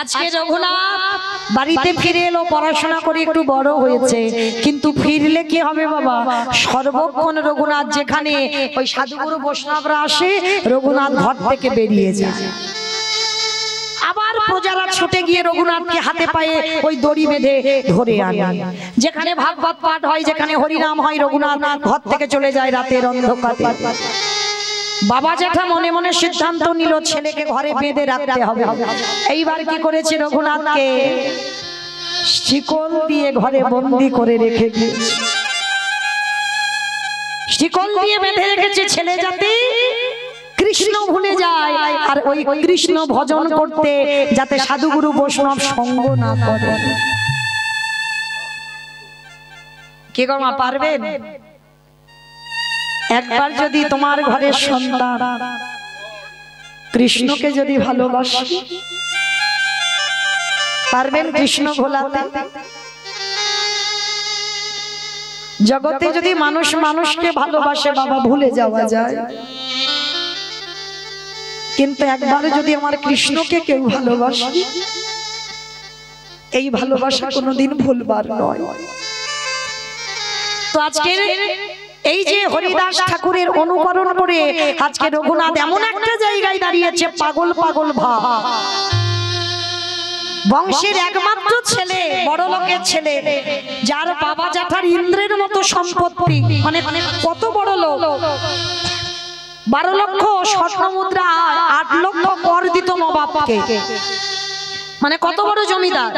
আজকে রঘুনাথ বাড়িতে ফিরে এলো, পড়াশোনা করে একটু বড় হয়েছে, কিন্তু ফিরলে কি হবে বাবা? সর্বক্ষণ রঘুনাথ যেখানে ওই সাধুগুরু বৈষ্ণবরা আসে, রঘুনাথ ঘর থেকে বেরিয়ে যায়। আবার প্রজারা ছুটে গিয়ে রঘুনাথকে হাতে পায়ে ওই দড়ি বেঁধে ধরে আনে। যেখানে ভাগবত পাঠ হয়, যেখানে হরিনাম হয়, রঘুনাথ ঘর থেকে চলে যায় রাতের অন্ধকারে। বাবা জ্যাঠা মনে মনে সিদ্ধান্ত নিল ছেলেকে ঘরে বেঁধে রাখতে হবে। এইবার কি করেছে? রঘুনাথকে শিকল দিয়ে ঘরে বন্দি করে রেখে দিয়েছে। শিকল দিয়ে বেঁধে রেখেছে, ছেলে যাতে কৃষ্ণ ভুলে যায় আর ওই কৃষ্ণ ভজন করতে যাতে সাধুগুরু বৈষ্ণব সঙ্গ না করে। কে গো মা, পারবেন? একবার যদি তোমার ঘরের সন্তান কৃষ্ণকে যদি ভালোবাসে, পারবেন কৃষ্ণ ভোলাতে? জগতে যদি মানুষ মানুষকে ভালোবাসে বাবা, ভুলে যাওয়া যায়, কিন্তু একবার যদি আমার কৃষ্ণকে কেউ ভালোবাসে, এই ভালোবাসা কোনোদিন ভুলবার নয়। তো আজকে এই যে হরিদাস ঠাকুরের অনুকরণ করে আজকে রঘুনাথ এমন একটা জায়গায় দাঁড়িয়েছে, পাগল পাগল ভাব। বংশের একমাত্র ছেলে, বড় লোকের ছেলে, যার বাবা জ্যাঠার ইন্দ্রের মতো সম্পত্তি, মানে কত বড় লোক, 12 লক্ষ স্বর্ণ মুদ্রা, 8 লক্ষ কর দিত নবাবকে, মানে কত বড় জমিদার।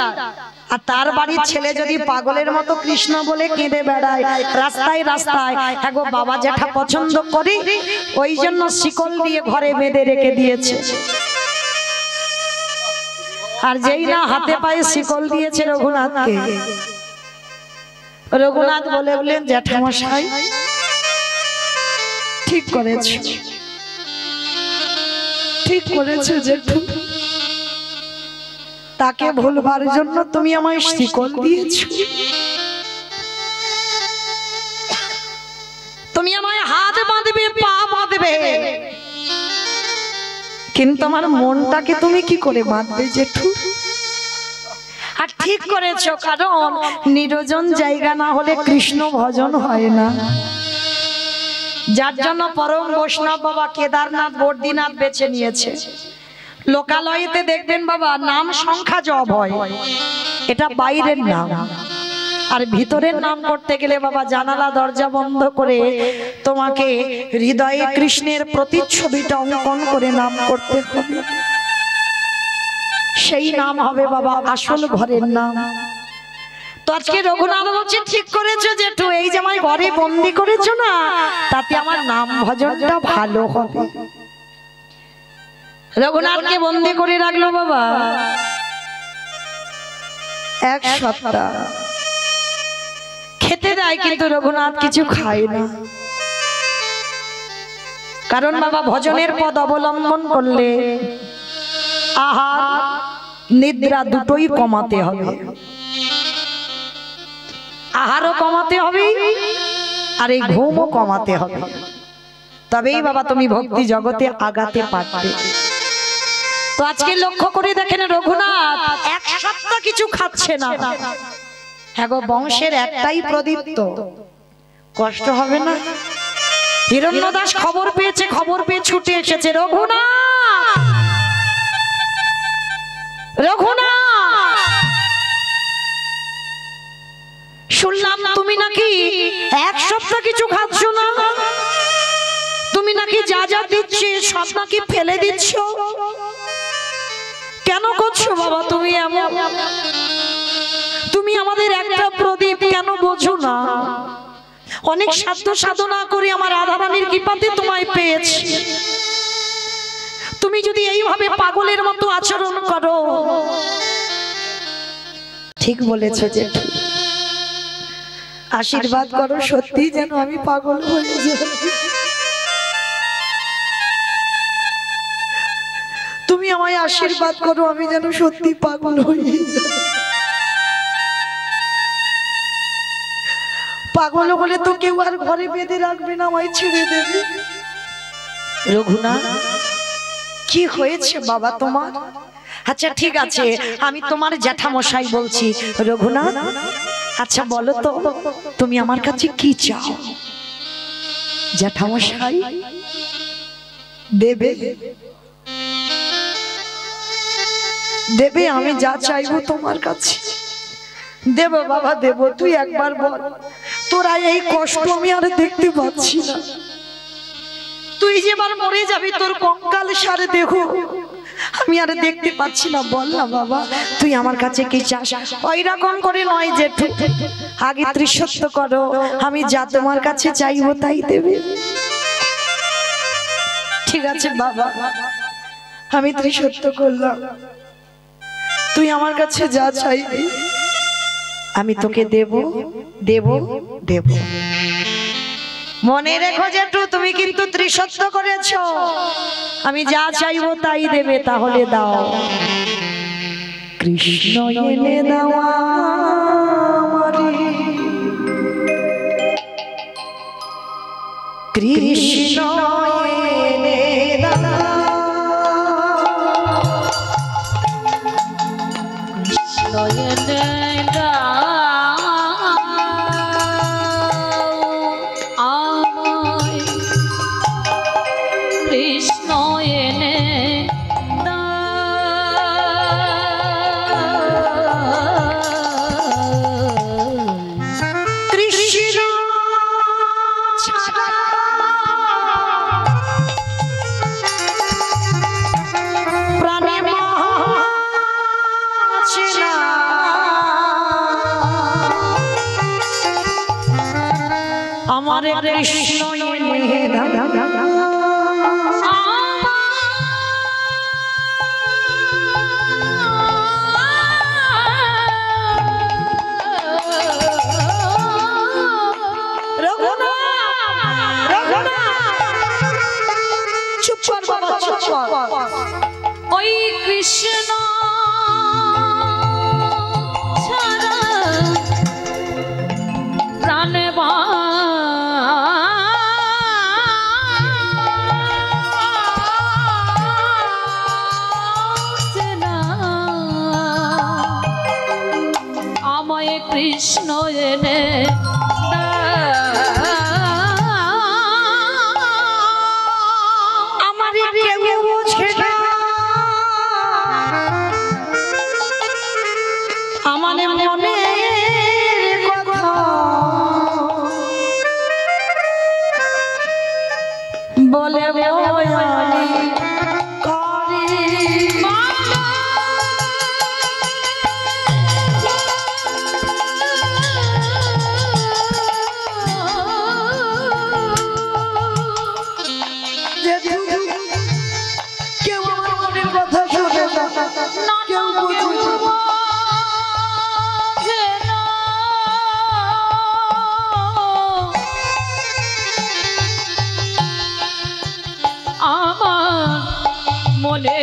আর তার বাড়ির ছেলে যদি পাগলের মতো কৃষ্ণ বলে কেঁদে বেড়ায় রাস্তায় রাস্তায়, এগো বাবা জ্যাঠা পছন্দ করে, ওই জন্য শিকল দিয়ে ঘরে বেঁধে রেখে দিয়েছে। আর যেই না হাতে পায়ে শিকল দিয়েছে রঘুনাথকে, রঘুনাথ বললেন, জ্যাঠামশাই ঠিক করেছে, ঠিক করেছে জেঠু, তাকে ভুলবার জন্য তুমি আমায় শিকল দিয়েছো, তুমি আমায় হাত বাঁধবে, পা বাঁধবে, কিন্তু আমার মনটাকে তুমি কি করে বাঁধবে জেঠু? আর ঠিক করেছো, কারণ নির্জন জায়গা না হলে কৃষ্ণ ভজন হয় না। যার জন্য পরম বৈষ্ণব বাবা কেদারনাথ বদ্রীনাথ বেছে নিয়েছে। লোকালয়েতে দেখবেন বাবা নাম সংখ্যা জপ হয়, এটা বাইরের নাম। আর ভিতরের নাম করতে গেলে বাবা জানালা দরজা বন্ধ করে তোমাকে হৃদয়ে কৃষ্ণের প্রতিচ্ছবিটা অঙ্কন করে নাম করতে হবে। সেই নাম হবে বাবা আসল ঘরের নাম। তো আজকে রঘুনাথ বলছে, ঠিক করেছো জেঠু, এই যে আমায় ঘরে বন্দি করেছো না, তাতে আমার নাম ভজনটা ভালো হবে। রঘুনাথকে বন্দি করে রাখলো বাবা 1 সপ্তাহ। খেতে দেয়, কিন্তু রঘুনাথ কিছু খায় না, কারণ বাবা ভজনের পদ অবলম্বন করলে আহার নিদ্রা দুটোই কমাতে হবে। আহারও কমাতে হবে আর এই ঘুমও কমাতে হবে, তবেই বাবা তুমি ভক্তি জগতে আগাতে পারবে। তো আজকে লক্ষ্য করে দেখেন রঘুনাথ 1 সপ্তাহ কিছু খাচ্ছে না। হ্যাঁ গো, বংশের একটাই প্রদীপ্ত, কষ্ট হবে না? হিরণ্যদাস খবর পেয়েছে, খবর পেয়ে ছুটে এসেছে, রঘুনাথ, রঘুনাথ, শুনলাম তুমি নাকি 1 সপ্তাহ কিছু খাচ্ছ না, তুমি নাকি যা যা দিচ্ছি সব নাকি ফেলে দিচ্ছ, কেন করছো বাবা তুমি এমন? তুমি আমাদের একটা প্রদীপ কেন বোঝো না? অনেক সাধ্য সাধনা করে আমার রাধারানীর কৃপাতে তোমায় পেয়েছি, তুমি যদি এইভাবে পাগলের মতো আচরণ করো। ঠিক বলেছো জেঠু, আশীর্বাদ করো সত্যি যেন আমি পাগল হয়ে যাই। তুমি আমায় আশীর্বাদ করো, আমি যেন সত্যি পাগল হয়ে যাই। পাগল হলে তো কেউ আর ঘরে বেঁধে রাখবে না, আমায় ছেড়ে দেবে। রঘুনাথ, কি হয়েছে বাবা তোমার? আচ্ছা ঠিক আছে, আমি তোমার জ্যাঠামশাই বলছি। রঘুনাথ, আচ্ছা বলো তো তুমি আমার কাছে কি চাও? জ্যাঠামশাই দেবে দেবে, আমি যা চাইবো তোমার কাছে দেব বাবা দেব। তুই একবার বল, তোরা এই কষ্ট আমি আর দেখতে পাচ্ছি না। তুই যেবার মরে যাবি তোর কঙ্কাল সারে দেখো আমি আর দেখতে পাচ্ছি না। বল না বাবা তুই আমার কাছে কি চাস? ওই রকম করে নয় জেঠু, আগে ত্রিসত্য করো, আমি যা তোমার কাছে চাইবো তাই দেবে। ঠিক আছে বাবা, আমি ত্রিসত্য করলাম, তুই আমার কাছে যা চাইবি আমি তোকে দেব দেব দেব। মনে রেখো জেঠু, তুমি কিন্তু ত্রিসত্য করেছো, আমি যা চাইবো তাই দেবে। তাহলে দাও। কৃষ্ণ এনে দেওয়া কৃষ্ণ এনে দেওয়া কৃষ্ণ এনে আমারে কৃষ্ণ এনে চুপ কর বাবা, চুপ কর। ওই কৃষ্ণ ছাড়া প্রাণে কৃষ্ণ এনে আমার কেউ বোঝে না, আমার মনে কথা বলে বয়ানি করে মনে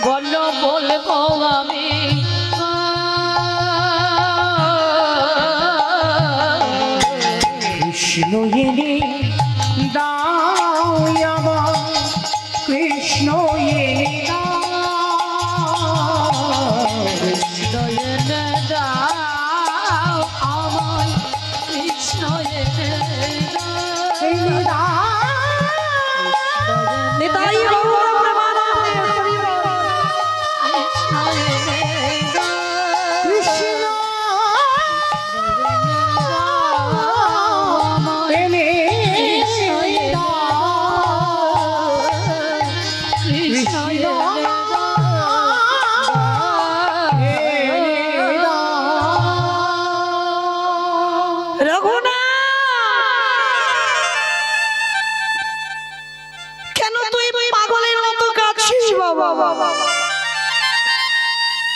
বলো বলবো আমি কৃষ্ণ এনে দাও আমার কৃষ্ণ এনে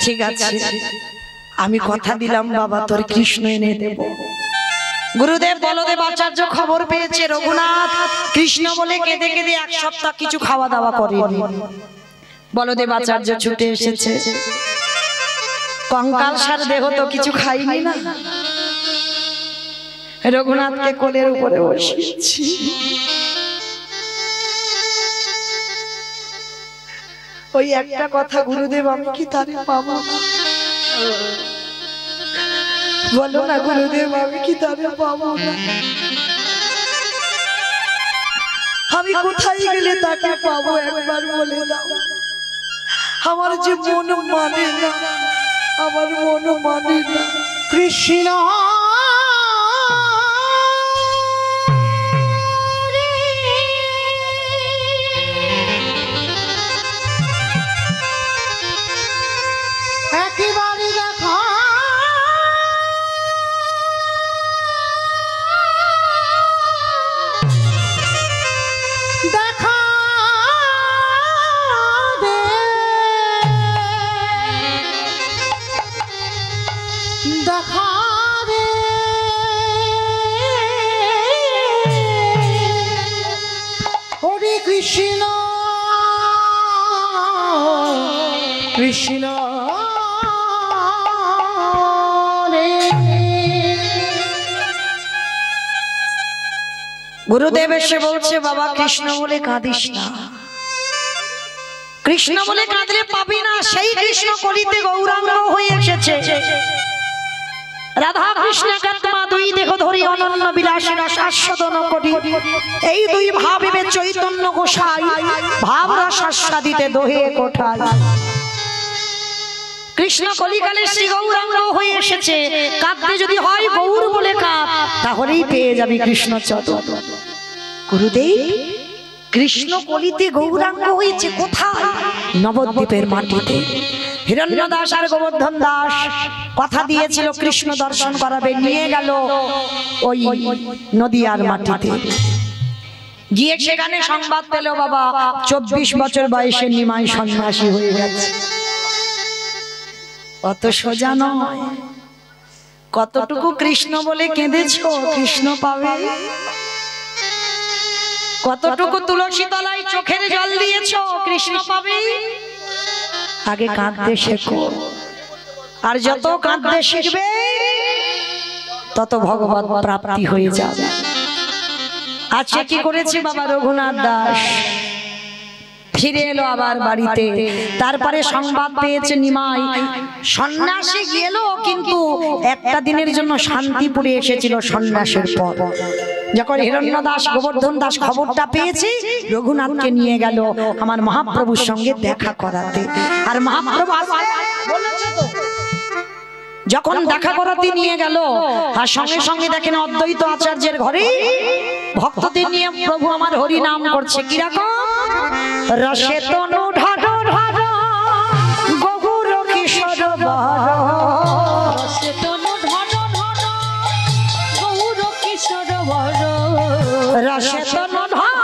ঠিক আছে আমি কথা দিলাম বাবা তোর কৃষ্ণ এনে দেব। গুরুদেব বলদেব আচার্য খবর পেয়েছে রঘুনাথ কৃষ্ণ বলে কেঁদে কেঁদে এক সপ্তাহ কিছু খাওয়া দাওয়া করেনি। বলদেব আচার্য ছুটে এসেছে, কঙ্কাল সার দেহ তো কিছু খাইনি না, রঘুনাথকে কোলের উপরে বসিয়েছি। ওই একটা কথা, গুরুদেব আমি কি তারে পাবো না? বলো না গুরুদেব আমি কি তারে পাবো না? আমি কোথায় গেলে তাকে পাবো একবার বলে দাও। আমার যে মন মানে না, আমার মন মানে না। কৃষ্ণ একেবারে দেখা দেখা দে, দেখা দে হরে কৃষ্ণ কৃষ্ণ গুরুদেব এসে বলছে বাবা কৃষ্ণ বলে কাঁদিস না, কৃষ্ণ বলে কাঁদলে পাবি না। সেই কৃষ্ণ কলিতে গৌরাঙ্গ হয়ে এসেছে। রাধা কৃষ্ণ কাত্মা দুই দেহ ধরি অনন্য বিলাসী রসাস্বাদন করি। এই দুই ভাবিবে চৈতন্য গোসাই, ভাব রসাস্বাদিতে দোহে কোঠায়। কৃষ্ণ কলিকালে শ্রী গৌরাঙ্গ হয়ে এসেছে। কাঁদতে যদি হয় গৌর বলে কাঁদ, তাহলেই পেয়ে যাবি কৃষ্ণ চরণ। গুরুদেব কৃষ্ণ কলিতে গৌরাঙ্গ হয়েছে কোথায়? নবদ্বীপের মাটিতে। হিরণ্য দাস আর গোবর্ধন দাস কথা দিয়েছিল কৃষ্ণ দর্শন করাবে, নিয়ে গেল ওই নদিয়ার মাটিতে। গিয়ে সেখানে সংবাদ পেল বাবা 24 বছর বয়সে নিমাই সন্ন্যাসী হয়ে গেছে। অত সোজা নয়। কতটুকু কৃষ্ণ বলে কেঁদেছ, কৃষ্ণ পাবে। কতটুকু তুলসী তলায় চোখের জল দিয়েছ, কৃষ্ণ পাবে। আগে কাঁদতে শেখো, আর যত কাঁদতে শিখবে তত ভগবত প্রাপ্তি হয়ে যাবে। আজকে কি করেছে বাবা রঘুনাথ দাস? ফিরে এলো আবার বাড়িতে। তারপরে সংবাদ পেয়েছে নিমাই সন্ন্যাসে গেল, কিন্তু একটা দিনের জন্য শান্তিপুরে এসেছিল সন্ন্যাসের পর। যখন হিরণ্য দাস গোবর্ধন দাস খবরটা পেয়েছে, রঘুনাথকে নিয়ে গেল আমার মহাপ্রভুর সঙ্গে দেখা করাতে। আর মহাপ্রভু বলেছে তো, যখন দেখা করাতে নিয়ে গেল, আর সঙ্গে সঙ্গে দেখেন অদ্বৈত আচার্যের ঘরে ভক্তদের নিয়ে প্রভু আমার হরি নাম করছে। কিরকম? রসে তনু ঢাঢ ঢাঢ গৌর কিশোর বর, রসে তনু ঢাঢ ঢাঢ গৌর কিশোর বর, রসে তনু ঢাঢ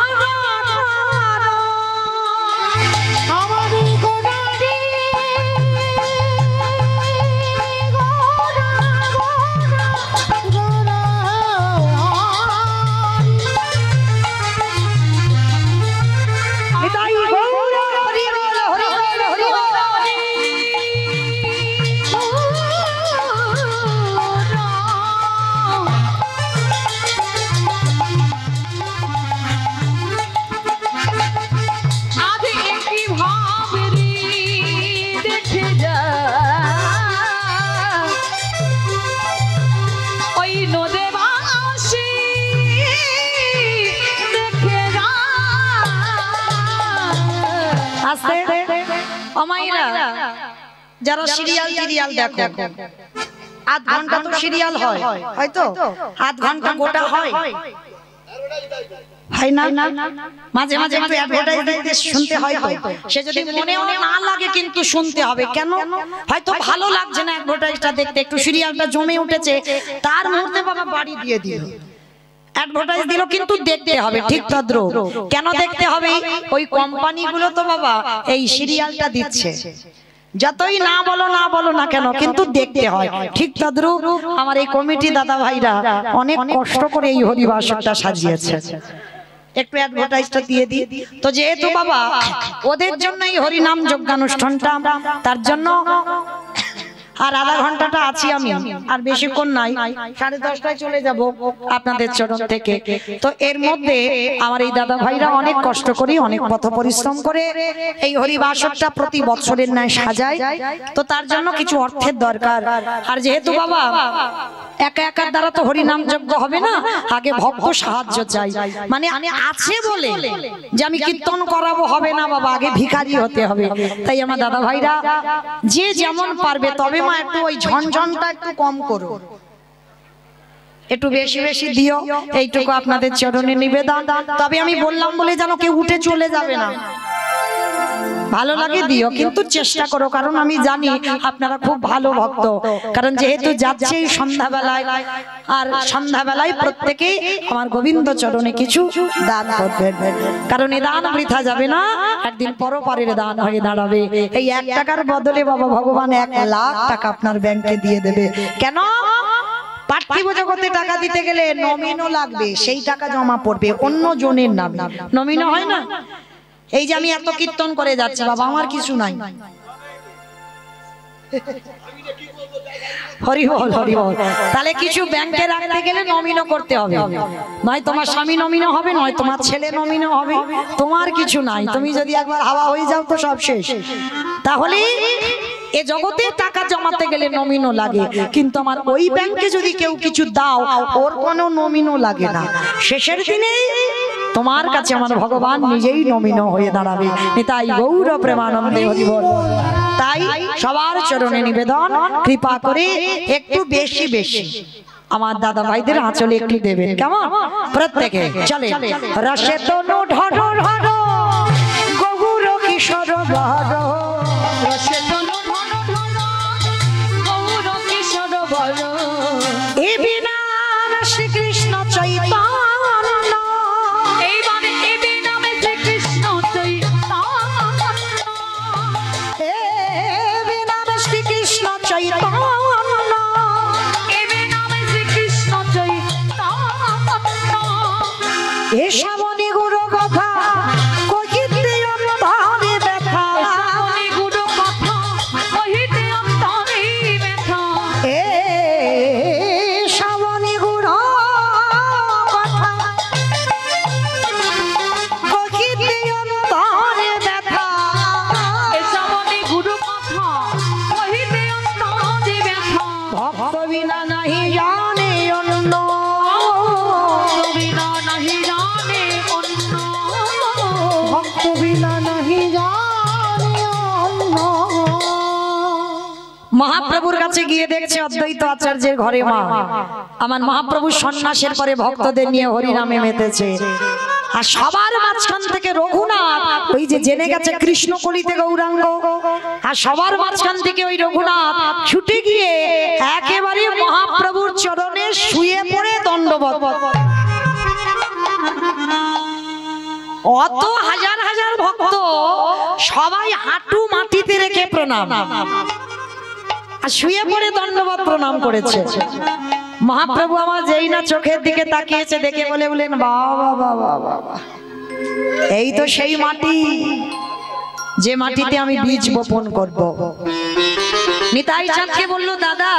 যারা সিরিয়াল টিরিয়াল দেখো, আধ ঘন্টা তো সিরিয়াল হয়, হয়তো আধ ঘন্টা গোটা হয়, হয় না? মাঝে মাঝে একটু অ্যাডভার্টাইজ দেখতে শুনতে হয় তো। সে যদি মনেও না লাগে কিন্তু শুনতে হবে। কেন? হয়তো ভালো লাগছে না অ্যাডভার্টাইজটা দেখতে, একটু সিরিয়ালটা জমে উঠেছে, তার মুহূর্তে বাবা বাড়ি দিয়ে দিল, অ্যাডভার্টাইজ দিল, কিন্তু দেখতে হবে। ঠিক তদ্রূপ। কেন দেখতে হবে? ওই কোম্পানিগুলো তো বাবা এই সিরিয়ালটা দিচ্ছে, যতই না বলো না কেন, কিন্তু দেখতে হয়। ঠিক তদ্রূপ আমার এই কমিটি দাদা ভাইরা অনেক কষ্ট করে এই হরিবাসরটা সাজিয়েছে। একটু অ্যাডভার্টাইজটা দিয়ে দিই তো, যেহেতু বাবা ওদের জন্য এই হরিনাম যজ্ঞানুষ্ঠানটা, তার জন্য আর আধা ঘন্টাটা আছি আমি, আর বেশিক্ষণ নাই, 10:30টায় চলে যাব আপনাদের চরণ থেকে। তো এর মধ্যে আমার এই দাদা ভাইরা অনেক কষ্ট করে, অনেক পথ পরিশ্রম করে এই হরিবাসরটা প্রতি বছরের ন্যায় সাজায়। তো তার জন্য কিছু অর্থের দরকার। আর যেহেতু বাবা একা একার দ্বারা তো হরিনাম যজ্ঞ হবে না, আগে ভক্ত সাহায্য চাই। মানে আছে বলে যে আমি কীর্তন করাবো হবে না বাবা, আগে ভিখারি হতে হবে। তাই আমার দাদা ভাইরা যে যেমন পারবে, তবে মা একটু ওই ঝনঝনটা একটু কম করো, একটু বেশি বেশি দিও, এইটুকু আপনাদের চরণে নিবেদন। তবে আমি বললাম বলে যেন কেউ উঠে চলে যাবে না, ভালো লাগে দিও, কিন্তু চেষ্টা করো, কারণ আমি জানি আপনারা খুব ভালো ভক্ত। কারণ যেহেতু যাচ্ছে সন্ধ্যাবেলায়, আর সন্ধ্যাবেলায় প্রত্যেকেই আমার গোবিন্দ চরণে কিছু দান করবেন, কারণ এই দান বৃথা যাবে না, একদিন পরপারের দান হয়ে দাঁড়াবে। এই 1 টাকার বদলে বাবা ভগবান 1 লাখ টাকা আপনার ব্যাংকে দিয়ে দেবে। কেন? পার্থিব জগতে টাকা দিতে গেলে নমিনো লাগবে, সেই টাকা জমা পড়বে অন্য জনের নামে, নমিনো হয় না। এই যে আমি এত কীর্তন করে যাচ্ছি বাবা, আমার কিছু নাই, হরি বল হরি বল। তাহলে কিছু ব্যাংকে রাখতে গেলে নমিনো করতে হবে, নয় তোমার স্বামী নমিনো হবে, নয় তোমার ছেলে নমিনো হবে, তোমার কিছু নাই। তুমি যদি একবার হাওয়া হয়ে যাও তো সব শেষ। তাহলে এ জগতে টাকা জমাতে গেলে নমিনো লাগে, কিন্তু আমার ওই ব্যাংকে যদি কেউ কিছু দাও, ওর কোনো নমিনো লাগে না। শেষের দিনে তোমার কাছে আমার ভগবান নিজেই নমিনো হয়ে দাঁড়াবে। তাই গৌর প্রেমানন্দে হরি বল। তাই সবার চরণে নিবেদন, কৃপা করে একটু বেশি বেশি আমার দাদা ভাইদের আঁচলে একটু দেবেন, কেমন? প্রত্যেকে চলে রসে তনু ঢর ঢর গৌর কিশোর বর, রসে তনু ঢর ঢর গৌর কিশোর বর, এ বিনা শ্রীকৃষ্ণ চৈতন্য, এ শ্যামণী গুরু কথা কহিতে অন্তরে ব্যথা, গুরু কথা কহিতে অন্তরে ব্যথা, এ শ্যামণী গুরু কথা কহিতে অন্তরে ব্যথা, এ শ্যামণী গুরু কথা কহিতে অন্তরে ব্যথা, ভক্ত বিনা নাহি জানে অন্য, মহাপ্রভুর কাছে গিয়ে দেখছে অদ্বৈত আচার্যের ঘরে মা আমার মহাপ্রভু সন্ন্যাসের পরে ভক্তদের নিয়ে হরিনামে মেতেছে। আর সবার মাঝখান থেকে রঘুনাথ ওই যে জেনে গেছে কৃষ্ণ কলিতে গৌরাঙ্গ, আর সবার মাঝখান থেকে ওই রঘুনাথ ছুটে গিয়ে একেবারে মহাপ্রভুর চরণে শুয়ে পড়ে দণ্ডবত। অত হাজার হাজার ভক্ত সবাই হাঁটু মাটিতে রেখে প্রণাম, আর শুয়ে পড়ে দণ্ডবত প্রণাম করেছে। মহাপ্রভু আমার যেই না চোখের দিকে তাকিয়েছে, দেখে বলেন বাবা বাবা বাবা, এই তো সেই মাটি যে মাটিতে আমি বীজ বপন করব। নিতাই চাঁদকে বলল, দাদা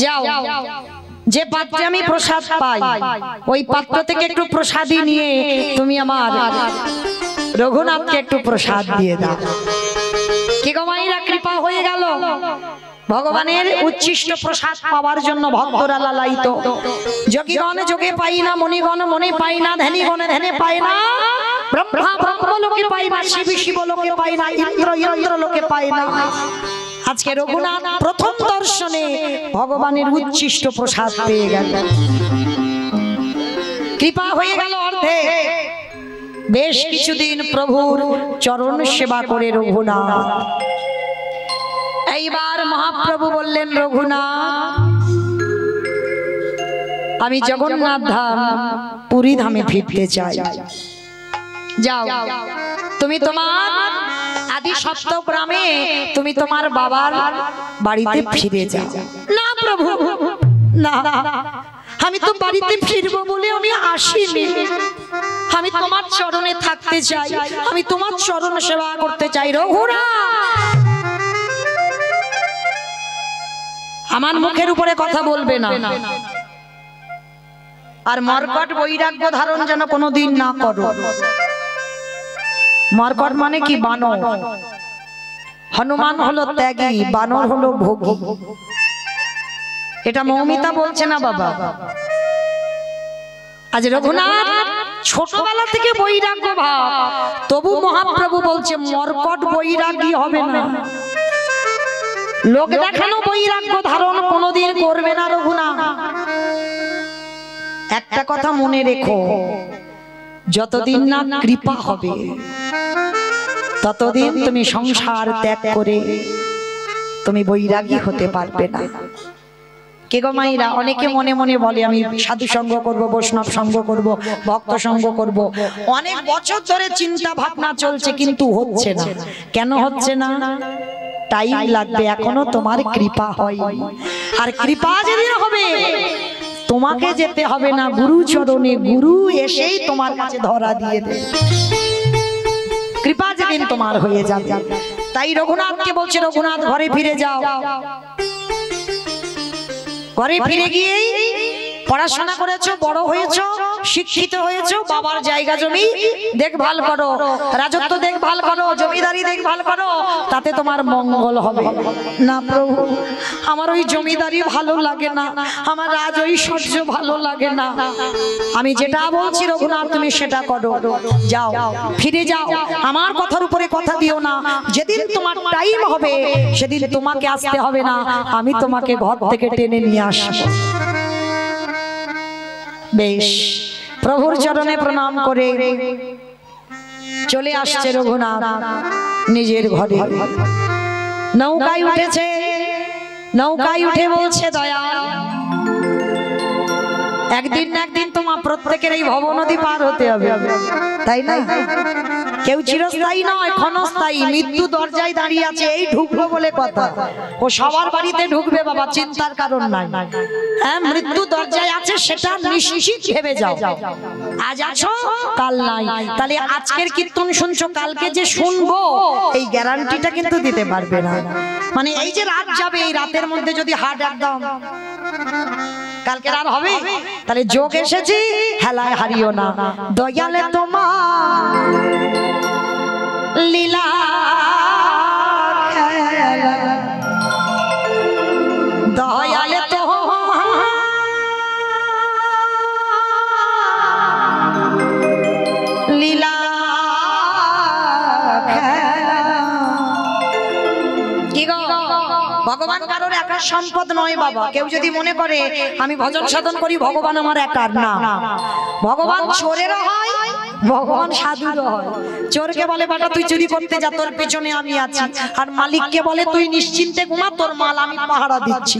যাও, যে পাত্রে আমি প্রসাদ পাই ওই পাত্র থেকে একটু প্রসাদই নিয়ে তুমি আমার রঘুনাথকে একটু প্রসাদ দিয়ে দাও। কি গো মায়েরা, কৃপা হয়ে গেল। ভগবানের উচ্ছিষ্ট প্রসাদ পাওয়ার জন্য ভক্তরা লালায়িত। যোগীগণ যোগে পাই না, মণিগণ মনে পাই না, ধ্যানীগণ ধ্যানে পায় না, ব্রহ্মা ব্রহ্মলোকে পাই না, শিব শিবলোকে পাই না, ইন্দ্র ইন্দ্রলোকে পায় না। আজকে রঘুনাথ প্রথম দর্শনে ভগবানের উচ্ছিষ্ট প্রসাদ পেয়ে গেল, কৃপা হয়ে গেল অর্ধে। বেশ কিছুদিন প্রভুর চরণ সেবা করে রঘুনাথ, এইবার মহাপ্রভু বললেন, রঘুনাথ আমি জগন্নাথ ধাম পুরী ধামে ফিরতে চাই, যাও তুমি তোমার আদি সপ্ত গ্রামে তুমি তোমার বাবার বাড়িতে ফিরে যাও। না প্রভু না, আমি তো বাড়িতে ফিরবো বলে আমি আসিনি, আমি তোমার চরণে থাকতে চাই, আমি তোমার চরণ সেবা করতে চাই। রঘুনাথ আমার মুখের উপরে কথা বলবে না। আর মর্কট বৈরাগ্য ধারণ যেন কোনোদিন না করো। মর্কট মানে কি? বানর। হনুমান হলো ত্যাগী, বানর হলো ভোগী। এটা মৌমিতা বলছে না বাবা। আজ রঘুনাথ ছোটবেলা থেকে বৈরাগ্য ভাব, তবু মহাপ্রভু বলছে মর্কট বৈরাগী হবে না, লোক দেখানো বৈরাগ্য ধারণ কোনোদিন করবে না রঘুনাথ। একটা কথা মনে রেখো, যতদিন না কৃপা হবে ততদিন তুমি সংসার ত্যাগ করে তুমি বৈরাগী হতে পারবে না। কে গো মাইরা, অনেকে মনে মনে বলে আমি সাধু সঙ্গ করব, বৈষ্ণব সঙ্গ করব, ভক্ত সঙ্গ করব। অনেক বছর ধরে চিন্তা ভাবনা চলছে কিন্তু হচ্ছে না। কেন হচ্ছে না? টাইম লাগবে, এখনো তোমার কৃপা হয়। আর কৃপা যেদিন হবে তোমাকে যেতে হবে না গুরু চরণে, গুরু এসেই তোমার কাছে ধরা দিয়ে দেবে। কৃপা যেদিন তোমার হয়ে যাবে। তাই রঘুনাথকে বলছে রঘুনাথ ঘরে ফিরে যাও। ঘরে ফিরে গিয়ে পড়াশোনা করেছো, বড় হয়েছো, শিক্ষিত হয়েছো, বাবার জায়গা জমি দেখভাল করো, রাজত্ব দেখভাল করো, জমিদারি দেখভাল করো, তাতে তোমার মঙ্গল হবে। না প্রভু, আমার ওই জমিদারি ভালো লাগে না, আমার রাজ ঐশ্বর্য ভালো লাগে না। আমি যেটা বলছি রঘুনাথ তুমি সেটা করো। যাও, ফিরে যাও, আমার কথার উপরে কথা দিও না। যেদিন তোমার টাইম হবে সেদিন তোমাকে আসতে হবে না, আমি তোমাকে ঘর থেকে টেনে নিয়ে আসবো। বেশ, প্রভুর চরণে প্রণাম করে চলে আসছে রঘুনাথ নিজের ঘরে। নৌকায় উঠেছে, নৌকায় উঠে বলছে দয়াল একদিন না একদিন তোমার প্রত্যেকের এই ভব নদী পার হতে হবে, তাই না? কেউ চিরস্থায়ী নয়, ক্ষণস্থায়ী। মৃত্যু দরজায় দাঁড়িয়ে আছে, এই ঢুকবো বলে কথা। ও সবার বাড়িতে ঢুকবে বাবা, চিন্তার কারণ নাই। হ্যাঁ, মৃত্যু দরজায় আছে সেটা নিশ্চিত ভেবে যাও। আজ আছো কাল নাই। তাহলে আজকের কীর্তন শুনছো, কালকে যে শুনবো এই গ্যারান্টিটা কিন্তু দিতে পারবে না। মানে এই যে রাত যাবে, এই রাতের মধ্যে যদি হার্ট একদম কালকে আর হবে, তাহলে যোগ এসেছি, হেলায় হারিও না। দয়ালে তোমার লীলা খেলা, দয়ালে তোমার লীলা খেলা। কি গো, ভগবান কারোর একার সম্পদ নয় বাবা। কেউ যদি মনে করে আমি ভজন সাধন করি ভগবান আমার একার, না। ভগবান চোরেরও হয়, ভগবান সাধুরও হয়। চোরকে বলে বেটা তুই চুরি করতে যা, তোর পেছনে আমি আছি। আর মালিককে বলে তুই নিশ্চিন্তে ঘুমা, তোর মাল আমি পাহারা দিচ্ছি।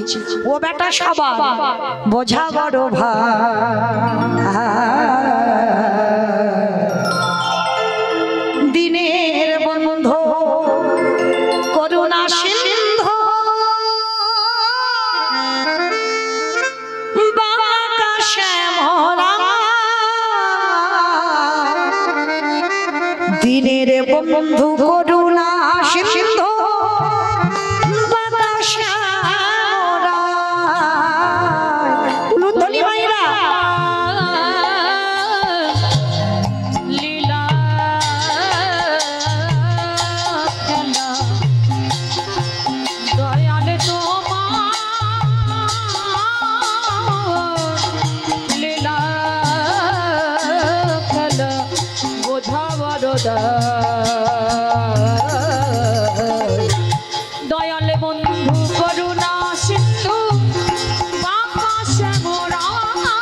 ও বেটা সবার বোঝা বড় ভাই, দিনের বন্ধু করুণা সিন্ধু, বাঁকা শ্যামলা, দিনের বন্ধু করুণা সিন্ধু, বাঁকা শ্যামলা। উলুধ্বনি মাইরা লীলা খেলা, দয়ালে তোমার লীলা খেলা, বোঝা বড় দয়ালে বন্ধু করুণা সিন্ধু, বাঁকা শ্যামরায়।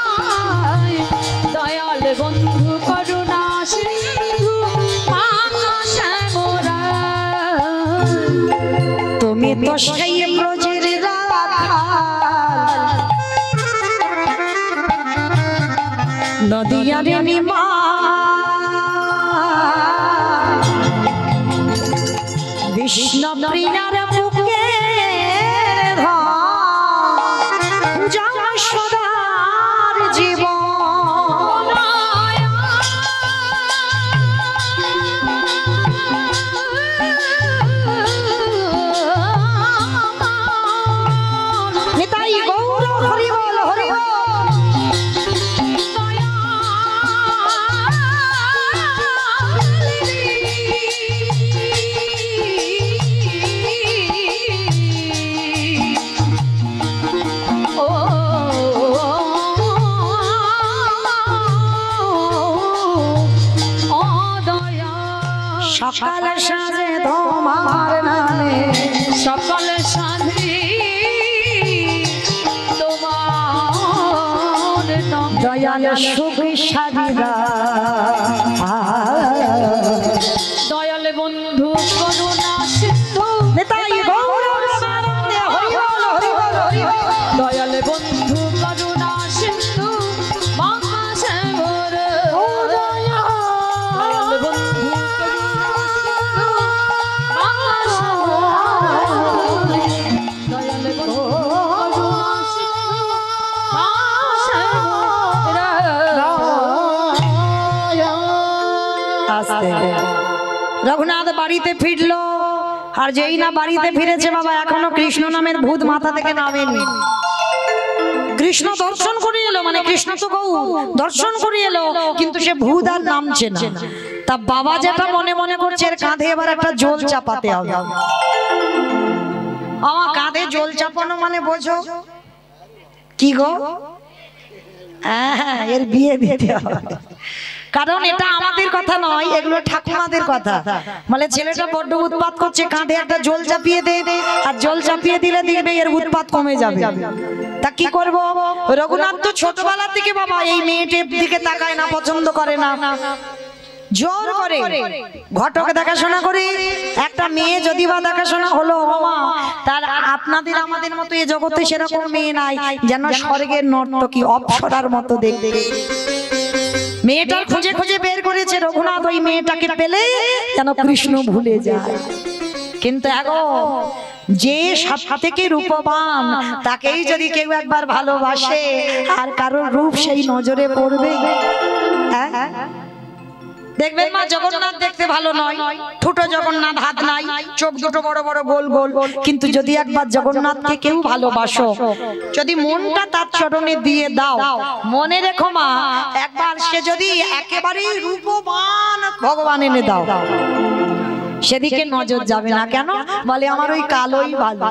দয়ালে বন্ধু করুণা সিন্ধু, বাঁকা শ্যামরায়। তুমি তো সেই ব্রজের রাধা, নদিয়ারে নিমা, বিষ্ণু প্রিয়ার বুকে যশোদার জীবন। সকাল সাজে তোমার নামে, সকল সাধি তোমার নাম। দয়াল সুখ সারিবা, দয়াল বন্ধু করুণা সিন্ধু, নেতাই গৌর প্রেমানন্দে হরি বল হরি বল হরি বল। দয়াল বন্ধু করুণা সিন্ধু মহাসাগর। দয়াল বন্ধু করুণা সিন্ধু মহাসাগর। দয়াল বন্ধু করুণা সিন্ধু মহাসাগর। আস্তে রঘুনাথ বাড়িতে ফিরলো, আর যেই না বাড়িতে ফিরেছে বাবা এখনো কৃষ্ণ নামের ভূত মাথা থেকে নামেনি। কৃষ্ণ দর্শন করে এলো, মানে কৃষ্ণ তো গৌর, দর্শন করে এলো, কিন্তু সে ভূত আর নামছে না। তা বাবা যেটা মনে মনে করছে এর কাঁধে এবার একটা জল চাপাতে হবে। আমার কাঁধে জল চাপানো মানে বোঝো কি গো? হ্যাঁ, এর বিয়ে দিতে হবে। কারণ এটা আমাদের কথা নয়, এগুলো ঠাকুমাদের কথা। মানে ছেলেটা বড্ড উৎপাত করছে, কাঁধে একটা জল চাপিয়ে দে, আর জল চাপিয়ে দিলে দেখবে এর উৎপাত কমে যাবে। তা কি করব? রঘুনাথ তো ছোটবেলা থেকে বাবা এই মেয়েটির দিকে তাকায় না, পছন্দ করে না, জোর করে ঘটক দেখাশোনা করে। একটা মেয়ে যদি বা দেখাশোনা হলো মামা, তার আপনাদের আমাদের মতো এ জগতে সেরকম মেয়ে নাই, যেন স্বর্গের নর্তকী অপ্সরার মতো দেখতে। মেয়েটার খুঁজে খুঁজে বের করেছে রঘুনাথ, ওই মেয়েটাকে পেলে যেন কৃষ্ণ ভুলে যায়। কিন্তু এখন যে সব থেকে রূপবান তাকেই যদি কেউ একবার ভালোবাসে, আর কারোর রূপ সেই নজরে পড়বে। হ্যাঁ, দেখবেন মা জগন্নাথ দেখতে ভালো নয়, ছোট জগন্নাথ, হাত নাই, চোখ দুটো বড় বড় গোল গোল, কিন্তু যদি একবার জগন্নাথকে কেউ ভালোবাসো, যদি মনটা তার চরণে দিয়ে দাও, মনে রেখো মা একবার সে যদি একেবারে রূপবান ভগবান এনে দাও, সেদিকে নজর যাবে না। কেন বলে? আমার ওই কালোই ভালো,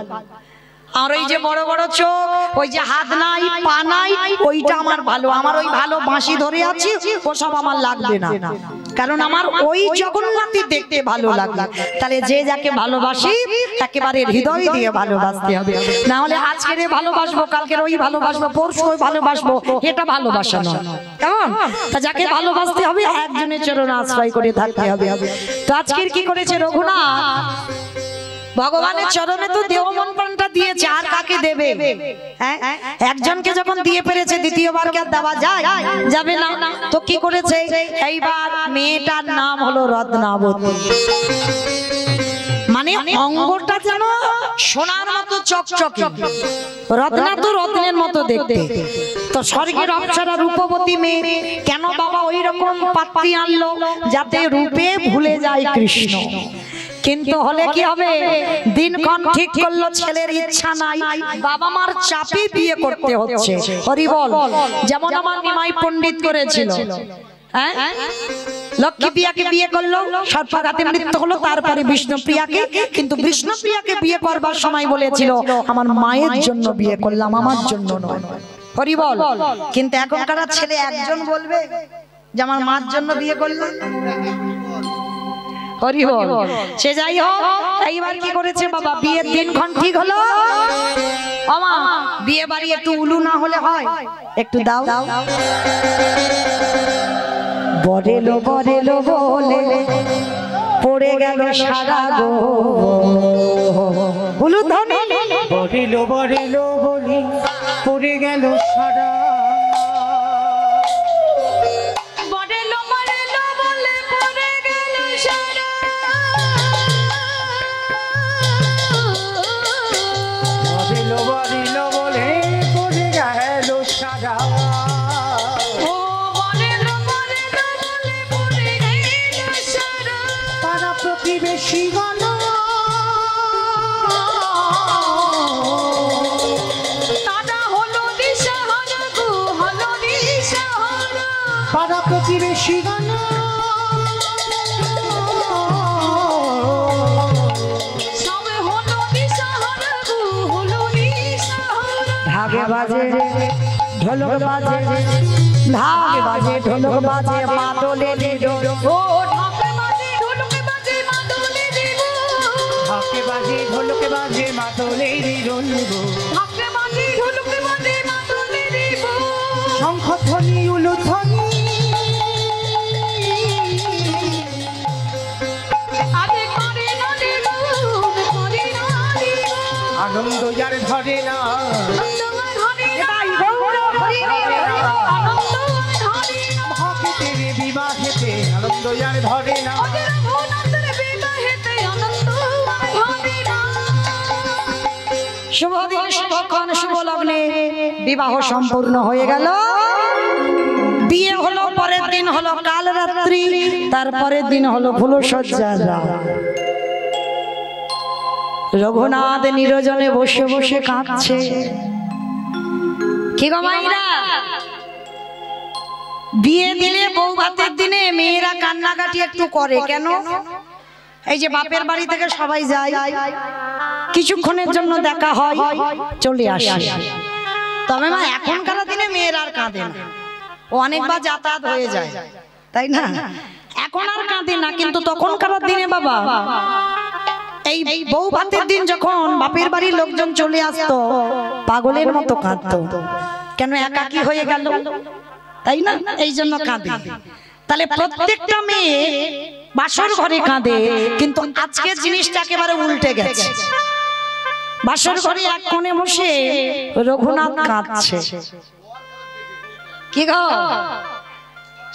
আর ওই যে বড় বড় চোখ, ওই যে হাত নাই পা নাই, ওইটা আমার ভালো। আমার ওই ভালো বাঁশি ধরে আছি, ওসব আমার লাগবে না, কারণ আমার ওই জগন্নাথই দেখতে ভালো লাগে। তাহলে যে যাকে ভালোবাসি একেবারে হৃদয় দিয়ে ভালোবাসতে হবে, না হলে আজকের ভালোবাসবো, কালকের ওই ভালোবাসবো, পরশু ওই ভালোবাসবো, এটা ভালোবাসা নয়। কেমন? তা যাকে ভালোবাসতে হবে একজনের চরণ আশ্রয় করে থাকতে হবে। তো আজকের কি করেছে রঘুনাথ? ভগবানের চরণে তো দেহ মন প্রাণটা দিয়েছে, আর কাকে দেবে? হ্যাঁ, একজনকে যখন দিয়ে পেরেছে দ্বিতীয়বার কি আর দেওয়া যায়? যাবে না। তো কি করেছে? এইবার মেয়েটার নাম হলো রত্নাবতী। মানে অঙ্গটা যেন সোনার মতো চকচকে, রত্না তো রত্নের মতো দেখতে। তো স্বর্গের অপ্সরা রূপবতী মেয়ে, কেন বাবা ওই রকম পাত্রী আনলো? যাতে রূপে ভুলে যায় কৃষ্ণ। কিন্তু হলে কি হবে? দিনক্ষণ ঠিক করলো, ছেলের ইচ্ছা নাই, বাবা মার চাপে বিয়ে করতে হচ্ছে। হরি বল। যেমন আমার নিমাই পণ্ডিত করেছিল, হ্যাঁ, লক্ষ্মী প্রিয়াকে বিয়ে করলো, সর্পাঘাতে মৃত্যু হলো, তারপরে বিষ্ণুপ্রিয়াকে। কিন্তু বিষ্ণুপ্রিয়াকে বিয়ে করবার সময় বলেছিল আমার মায়ের জন্য বিয়ে করলাম, আমার জন্য নয়। হরি বল। কিন্তু এখনকার ছেলে একজন বলবে যে আমার মার জন্য বিয়ে করলাম। হরি বল। সে যাই হোক, এইবার কি করেছে বাবা? বিয়ের দিনক্ষণ ঠিক হলো, আমা বিয়ে বাড়ি একটু উলু না হলে হয়? একটু দাও। বরেলো বরেলো বলে পড়ে গেল সারা গো, উলু ধ্বনি। বরিলো বরিলো বলি পড়ে গেল সারা, বরেলো বরেলো বলে পড়ে গেল সারা। বরিলো বরিলো বলে পড়ে গেল সারা, ও বরেলো বরেলো বলে পড়ে গেল সারা। পাড়া প্রতিবেশী গণ তারা হলো দিশাহারা গো, হলো দিশাহারা। পাড়া প্রতিবেশী গণ সবে হলো দিশাহারা গো, হলো দিশাহারা। ঢাকে বাজে ঢোলক বাজে, ঢাকে বাজে ঢোলক বাজে, মাদলে ও ঢাকে বাজে ঢোলকে বাজে, ঢাকে বাজে ঢোলকে বাজে মাদলের রলবো ঢাকে বাজে ঢোলকে বাজে মাদলের বউ শঙ্খ ধ্বনি উলুধ্বনি আরে করে না রে রূপ করে না রে আনন্দ যার ধরে না ভক্তের বিবাহেতে আনন্দ যার ধরে না শুভ দিন শুভক্ষণ শুভ লগ্নে বিবাহ সম্পূর্ণ হয়ে গেল। বিয়ে হলো, পরের দিন হলো কাল রাত্রি, তারপরের দিন হলো ফুলসজ্জার রাত। রঘুনাথ নিরজনে বসে বসে কাঁদছে। কি গো মাইরা, বিয়ে দিলে বউ ভাতের দিনে মেয়েরা কান্নাকাটি একটু করে কেন? এই যে বাপের বাড়ি থেকে সবাই যায়, কিছুক্ষণের জন্য দেখা হয়, চলে আসে। তবে মা এখনকার দিনে মেয়েরা আর কাঁদে না, ও অনেকবার যাতায়াত হয়ে যায়, তাই না? এখন আর কাঁদে না, কিন্তু তখনকার দিনে বাবা এই বউ ভাতের দিন যখন বাপের বাড়ির লোকজন চলে আসতো, পাগলের মতো কাঁদতো। কেন? একাকী হয়ে গেল, তাই না? এই জন্য কাঁদে। তাহলে প্রত্যেকটা মেয়ে বাসর ঘরে কাঁদে, কিন্তু আজকের জিনিসটা একেবারে উল্টে গেছে। বাসর ঘরে এক কোণে বসে রঘুনাথ কাঁদছে। কি গো,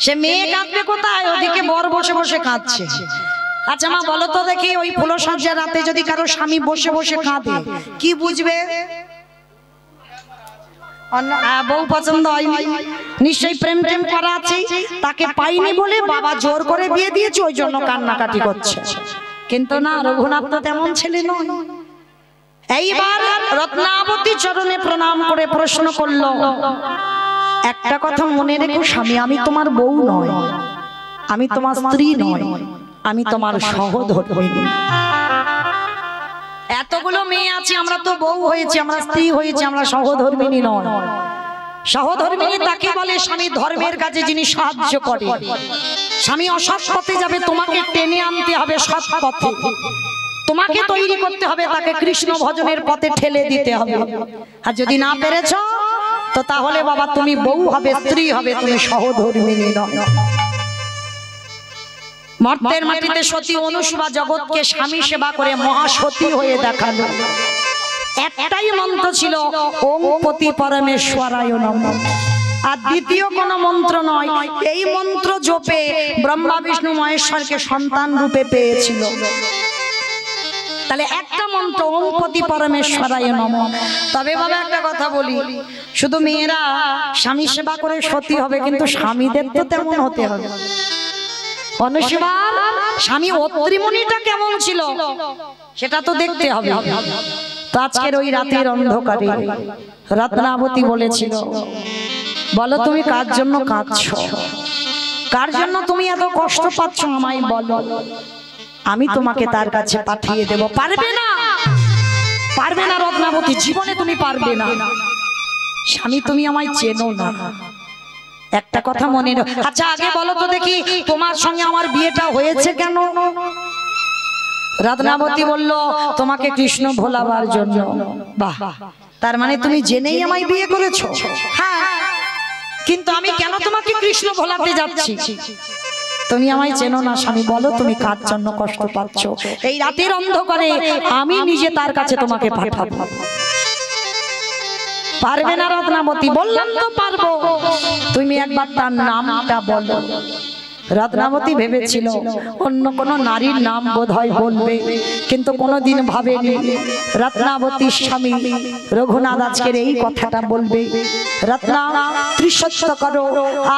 সে মেয়ে কাঁদবে কোথায়? ওদিকে বর বসে বসে কাঁদছে। আচ্ছা মা বলো তো দেখি, ওই ফুলসজ্জার রাতে যদি কারো স্বামী বসে বসে কাঁদে, কি বুঝবে? বউ পছন্দ হয়নি, নিশ্চয়ই প্রেম প্রেম করা আছে, তাকে পাইনি বলে বাবা জোর করে বিয়ে দিয়েছে, ওই জন্য কান্নাকাটি করছে। কিন্তু না, রঘুনাথ তো তেমন ছেলে নয়। এইবার রত্নাবতী চরণে প্রণাম করে প্রশ্ন করলো, একটা কথা মনে রেখো স্বামী, আমি তোমার বউ নয়, আমি তোমার স্ত্রী নয়, আমি তোমার সহধর্মিণী। এতগুলো মেয়ে আছে, আমরা তো বউ হয়েছি, আমরা স্ত্রী হয়েছি, আমরা সহধর্মিণী নয়। সহধর্মিণী তাকে বলে স্বামী ধর্মের কাজে যিনি সাহায্য করে। স্বামী অসৎ পথে যাবে, তোমাকে টেনে আনতে হবে সৎ পথে, তোমাকে তৈরি করতে হবে, তাকে কৃষ্ণ ভজনের পথে ঠেলে দিতে হবে। আর যদি না পেরেছো তো তাহলে বাবা তুমি বউ হবে, স্ত্রী হবে, তুমি সহধর্মিণী নয়। মর্তের মাটিতে সতী অনুসুয়া জগৎকে স্বামী সেবা করে মহাসতী হয়ে দেখালো। একটাই মন্ত্র ছিল, ওং পতি পরমেশ্বরায় নমঃ। আর দ্বিতীয় কোন মন্ত্র নয়, এই মন্ত্র জপে ব্রহ্মা বিষ্ণু মহেশ্বরকে সন্তান রূপে পেয়েছিল। তাহলে একটা মন্ত্র, ওং পতি পরমেশ্বরায় নমঃ। তবে বাবা একটা কথা বলি, শুধু মেয়েরা স্বামী সেবা করে সতী হবে, কিন্তু স্বামীদের তো তেমন হতে হবে। অনুসুয়ার স্বামী অত্রিমুনিটা কেমন ছিল সেটা তো দেখতে হবে। তো আজকের ওই রাতের অন্ধকারে রত্নাবতী বলেছিল, বলো তুমি কার জন্য কাঁদছো, কার জন্য তুমি এত কষ্ট পাচ্ছ, আমায় বলো, আমি তোমাকে তার কাছে পাঠিয়ে দেব। পারবে না, পারবে না রত্নাবতী, জীবনে তুমি পারবে না। স্বামী তুমি আমায় চেনো না, একটা কথা মনে রাখো। আচ্ছা আগে বলো তো দেখি, তোমার সঙ্গে আমার বিয়েটা হয়েছে কেন? রত্নাবতী বলল, তোমাকে কৃষ্ণ ভোলাবার জন্য। বাহ, তার মানে তুমি জেনেই আমায় বিয়ে করেছো? হ্যাঁ, কিন্তু আমি কেন তোমাকে কৃষ্ণ ভোলাতে যাচ্ছি? তুমি আমায় চেনো না স্বামী, বলো তুমি কার জন্য কষ্ট পাচ্ছ? এই রাতের অন্ধকারে আমি নিজে তার কাছে তোমাকে পাঠাবো। পারবে না রত্নাবতী? বললাম তো পারবো, তুমি একবার তার নামটা বলো। রত্নাবতী ভেবেছিল অন্য কোন নারীর নাম বোধহয় বলবে, কিন্তু কোনোদিন ভাবেনি রত্নাবতীর স্বামী রঘুনাথ আজকের এই কথাটা বলবে। রত্না, ত্রিসত্য করো,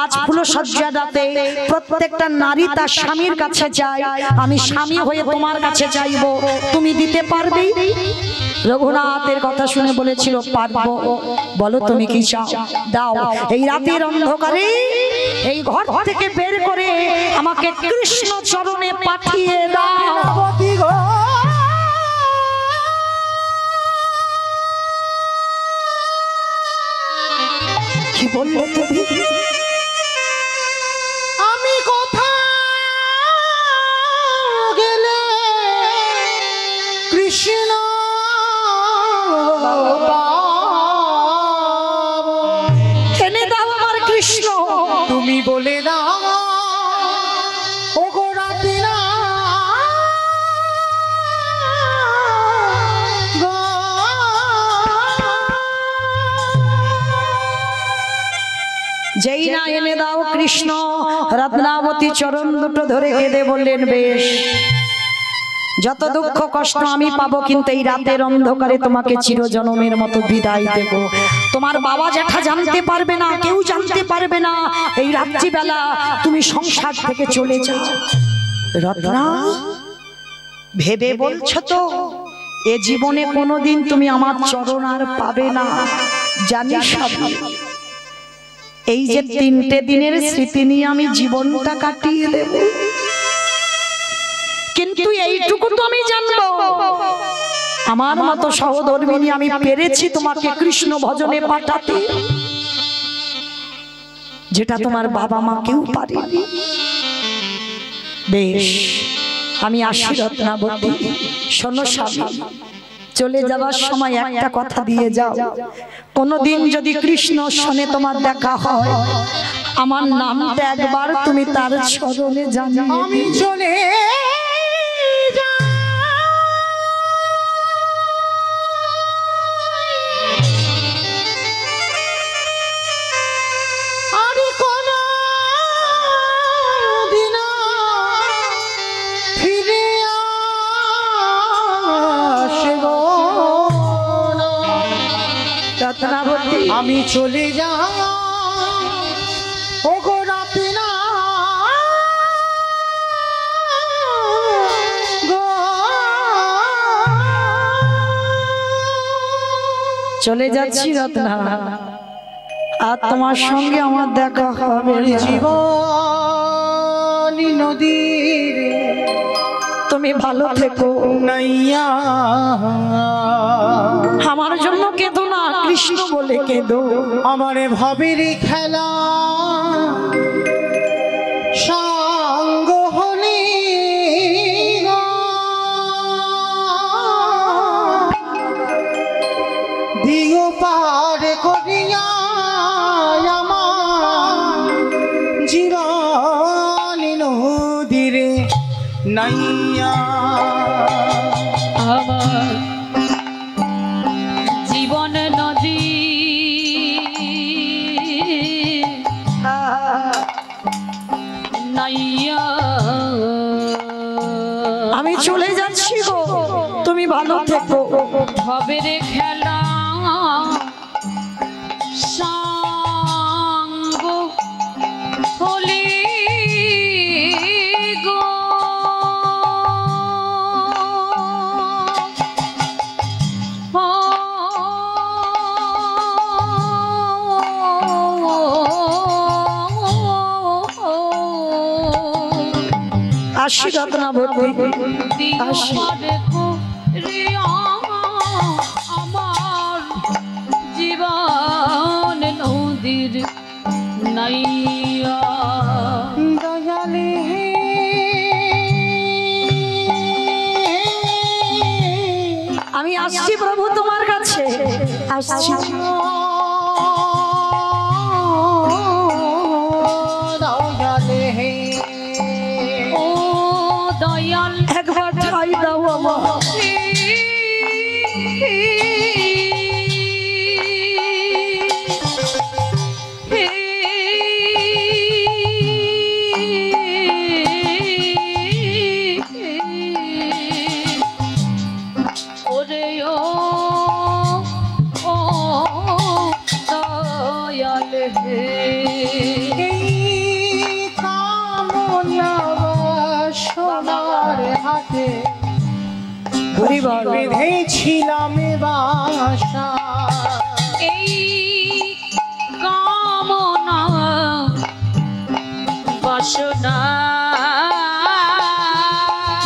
আজ ফুলসজ্জা রাতে প্রত্যেকটা নারী তার স্বামীর কাছে যায়, আমি স্বামী হয়ে তোমার কাছে চাইবো, তুমি দিতে পারবে? রঘুনাথের কথা শুনে বলেছিল, পারবো। বলো তুমি কি চাও, দাও। এই রাতের অন্ধকারে এই ঘর থেকে বের করে আমাকে কৃষ্ণ চরণে পাঠিয়ে দাও। কি বললো তুমি? আমি কোথায় গেলে কৃষ্ণ এনে দাও আমার কৃষ্ণ। তুমি বলে দাও ও গো রাতে না যেই না এনে দাও কৃষ্ণ, রত্নাবতী চরণ দুটো ধরে কেঁদে বললেন, বেশ, যত দুঃখ কষ্ট আমি পাবো, কিন্তু এই রাতের অন্ধকারে তোমাকে চিরজনমের মতো বিদায় দেব। তোমার বাবা জ্যাঠা জানতে পারবে না, কেউ জানতে পারবে না, এই রাত্রিবেলা তুমি সংসার থেকে চলে যাও। রত্না, ভেবে বলছো তো এ জীবনে কোনোদিন তুমি আমার চরণ আর পাবে না? জানিস এই যে 3টে দিনের স্মৃতি নিয়ে আমি জীবনটা কাটিয়ে দেব, কিন্তু এইটুকু তো আমি জানবো, আমার মতো সহধর্মিনী আমি পেরেছি তোমাকে কৃষ্ণ ভজনে পাঠাতে, যেটা তোমার বাবা মা কেউ পারেনি। বেশ, আমি আসি রত্নাবতী। শোনো স্বামী, চলে যাওয়ার সময় একটা কথা দিয়ে যাও, কোনদিন যদি কৃষ্ণ শোনে তোমার দেখা হয়, আমার নামটা একবার তুমি তার চরণে জানিয়ে আমি চলে আমি চলে যাও ও গো রাতে না চলে যাচ্ছি রত্না, আর তোমার সঙ্গে আমার দেখা হবে। জীবন নদীর তুমি ভালো থেকো। নাইয়া আমার জন্য কেঁদো না, কৃষ্ণ বলে কেঁদো। আমার ভাবের খেলা সঙ্গ হলে দিও পার করিয়া আমার জীবন নদীরে নাইয়া। আমার জীবন নদী নাইয়া, আমি চলে যাচ্ছি গো, তুমি ভালো থেকো। হবে রে খেলা সঙ্গ হলি গো, আসি রত্নাবতী, আসি। আমার জীবন নদীর নাইয়া। দয়ালে আমি আসছি প্রভু তোমার কাছে, আসছি। দয়ালে ও দয়াল, একবার ঠাই দাও আমার। ওরে ও দয়াল হে, সোনার হাতে হরিবল। বেঁধেছিলাম বাসা, এই কামনা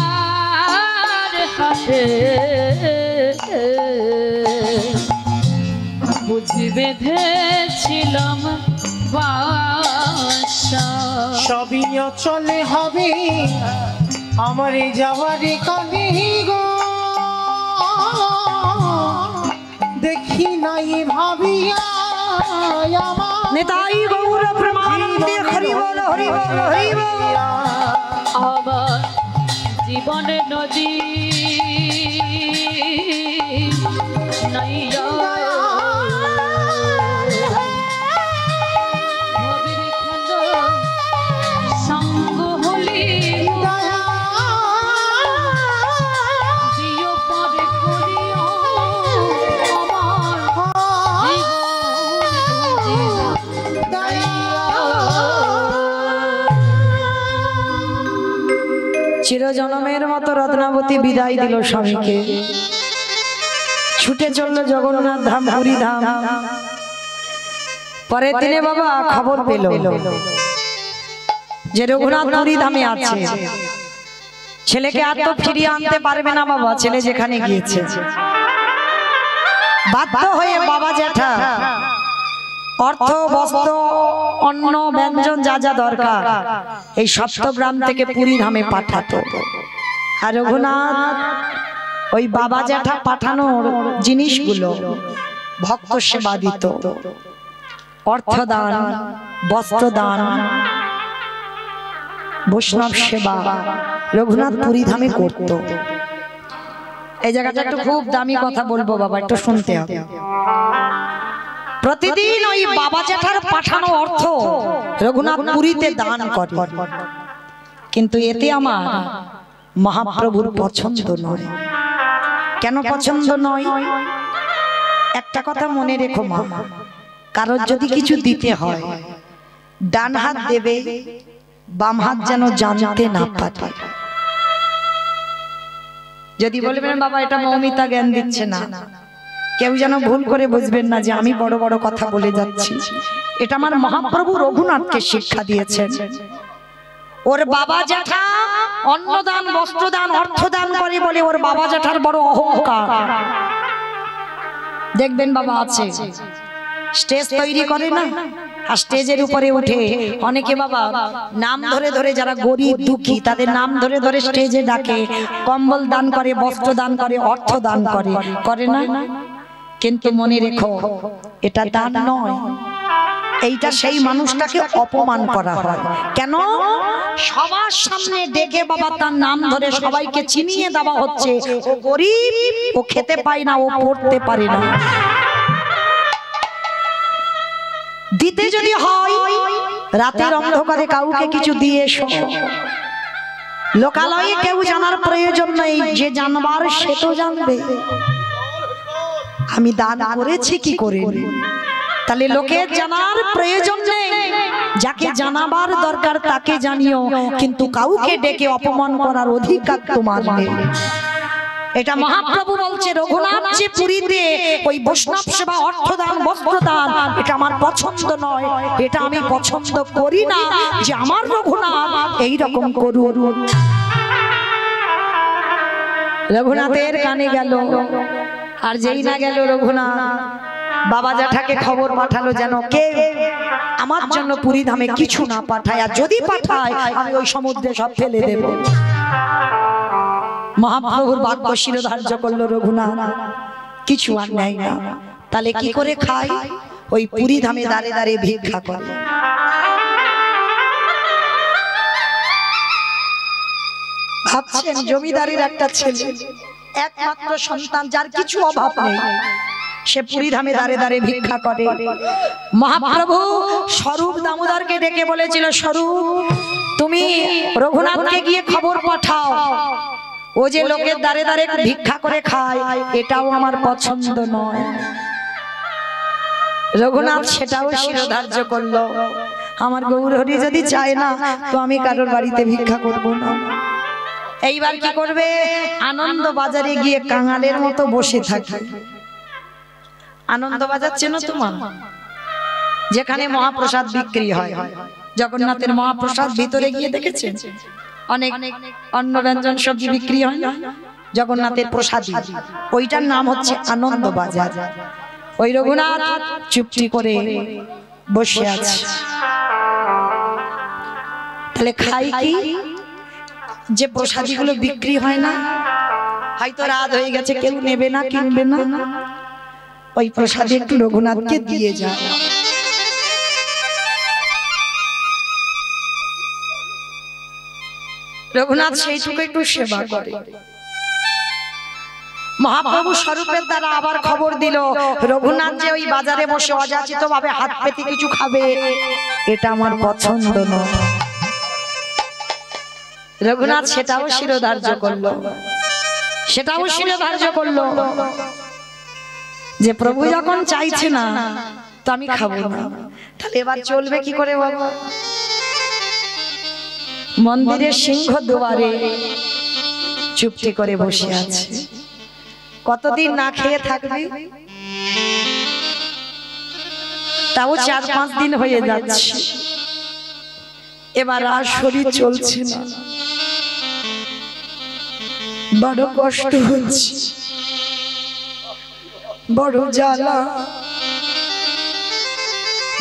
বাসনার হাতে বুঝি বেঁধেছিলাম বাসা। সবই চলে হবে আমার যাওয়ার কানে গো। দেখি নাই ভাবিয়া আমার নিতাই গৌর প্রেমানন্দে হরি বল হরি বল হরি বল। আমার জীবনে নদী নাইয়া ভবের খেলা সঙ্গ হলি দিও পরে করিও আমার চিরজনমের মতো রত্নাবতী বিদায় দিল স্বামীকে, ছুটে চলল জগন্নাথ ধাম পুরী ধাম। পরের দিনে বাবা খবর পেল যে রঘুনাথ পুরী ধামে আছে। ছেলেকে আর তো ফিরিয়ে আনতে পারবে না বাবা, ছেলে যেখানে গিয়েছে। বাধ্য হয়ে বাবা জ্যাঠা অর্থ বস্ত্র অন্ন ব্যঞ্জন যা যা দরকার এই সপ্তগ্রাম থেকে পুরী ধামে পাঠাতো। আর রঘুনাথ ওই বাবা জ্যাঠা পাঠানোর জিনিসগুলো ভক্ত সেবা দিত, অর্থদান, বস্ত্রদান, বৈষ্ণব সেবা রঘুনাথ পুরী ধামে করত। এই জায়গাটা একটু খুব দামি কথা বলবো বাবা, একটু শুনতে হবে। প্রতিদিন ওই বাবা জ্যাঠার পাঠানো অর্থ রঘুনাথ পুরীতে দান করে, কিন্তু এতে আমার মহাপ্রভুর পছন্দ নয়। কেন পছন্দ নয়? একটা কথা মনে রেখো মা, কারোর যদি কিছু দিতে হয় ডান হাত দেবে, বাম হাত যেন জানতে না পারে। যদি বলবেন বাবা এটা মৌমিতা জ্ঞান দিচ্ছে না, কেউ যেন ভুল করে বুঝবেন না যে আমি বড় বড় কথা বলে যাচ্ছি। এটা আমার মহাপ্রভু রঘুনাথকে শিক্ষা দিয়েছেন। ওর বাবা জ্যাঠা অন্নদান, বস্ত্রদান, অর্থদান করে বলে ওর বাবা জ্যাঠার বড় অহংকার। দেখবেন বাবা আছে স্টেজ তৈরি করে না, আর স্টেজের উপরে উঠে অনেকে বাবা নাম ধরে ধরে যারা গরিব দুঃখী তাদের নাম ধরে ধরে স্টেজে ডাকে, কম্বল দান করে, বস্ত্র দান করে, অর্থ দান করে, করে না? কিন্তু মনে রেখো এটা দান নয়, এইটা সেই মানুষটাকে অপমান করা হয়। কেন? সবার সামনে ডেকে বাবা তার নাম ধরে সবাইকে চিনিয়ে দেওয়া হচ্ছে ও গরিব, ও খেতে পায় না, ও পড়তে পারে না। দিতে যদি হয় রাতের অন্ধকারে কাউকে কিছু দিয়ে এসো, লোকালয়ে কেউ জানার প্রয়োজন নেই, যে জানবার সে তো জানবে আমি দান করেছি কি করে। তাহলে লোকের জানার প্রয়োজন নেই, যাকে জানাবার দরকার তাকে জানিও, কিন্তু কাউকে ডেকে অপমান করার অধিকার তোমার নেই। এটা মহাপ্রভু বলছে রঘুনাথ যে পুরীতে ওই বৈষ্ণব সেবা, অর্থদান, বস্ত্রদান এটা আমার পছন্দ নয়, এটা আমি পছন্দ করি না যে আমার রঘুনাথ এইরকম করুন। রঘুনাথের কানে গেল, আর যেই না গেল রঘুনাথ বাবা জ্যাঠাকে খবর পাঠালো যেন কে আমার জন্য পুরী ধামে কিছু না পাঠায়, আর যদি পাঠায় আমি ওই সমুদ্রে সব ফেলে দেব। মহাপ্রভুর বাক্য শিরোধার্য করলো রঘুনাথ কিছু আর নেয় না, তাহলে কি করে খায়? ওই পুরী ধামে দাঁড়ে দাঁড়িয়ে ভিক্ষা করে। ভাবছেন জমিদারের একটা ছেলে, একমাত্র সন্তান, যার কিছু অভাব নেই, সে পুরী ধামে দাঁড়ে দাঁড়িয়ে ভিক্ষা করে। মহাপ্রভু স্বরূপ দামোদরকে ডেকে বলেছিল, স্বরূপ তুমি রঘুনাথকে গিয়ে খবর পাঠাও, ও যে লোকের দাঁড়ে দাঁড়ে ভিক্ষা করে খায় এটাও আমার পছন্দ নয়। রঘুনাথ সেটাও শিরোধার্য করলো, আমার গৌরহরি যদি চায় না তো আমি কারোর বাড়িতে ভিক্ষা করব না। এইবার কি করবে? আনন্দ বাজারে গিয়ে কাঙালের মতো বসে থাকে। আনন্দ বাজার চেনো তোমার? যেখানে মহাপ্রসাদ বিক্রি হয়, জগন্নাথের মহাপ্রসাদ ভিতরে গিয়ে দেখেছেন অনেক অন্ন ব্যঞ্জন সবজি বিক্রি হয় না, জগন্নাথের প্রসাদী, ওইটার নাম হচ্ছে আনন্দ বাজার। ওই রঘুনাথ চুপটি করে বসে আছে। তাহলে খাই কি? যে প্রসাদীগুলো বিক্রি হয় না, হয়তো রাত হয়ে গেছে, কেউ নেবে না, কিনবে না, ওই প্রসাদে একটু রঘুনাথকে দিয়ে যায়। রঘুনাথ সেইটুকু একটু সেবা করে। মহাপ্রভু স্বরূপের দ্বারা আবার খবর দিল রঘুনাথ যে ওই বাজারে বসে অযাচিত ভাবে হাত পেতে কিছু খাবে, এটা আমার পছন্দ নয়। রঘুনাথ সেটাও শিরোধার্য করলো, সেটাও শিরোধার্য করলো যে প্রভু যখন চাইছে না তো আমি খাবো না, তাহলে এবার চলবে কি করে বাবা? মন্দিরের সিংহ দুয়ারে চুপটি করে বসে আছে। কতদিন না খেয়ে থাকবে? তাও 4-5 দিন হয়ে যাচ্ছে। এবার আর শরীর চলছে না, বড় কষ্ট হচ্ছে, বড় জ্বালা,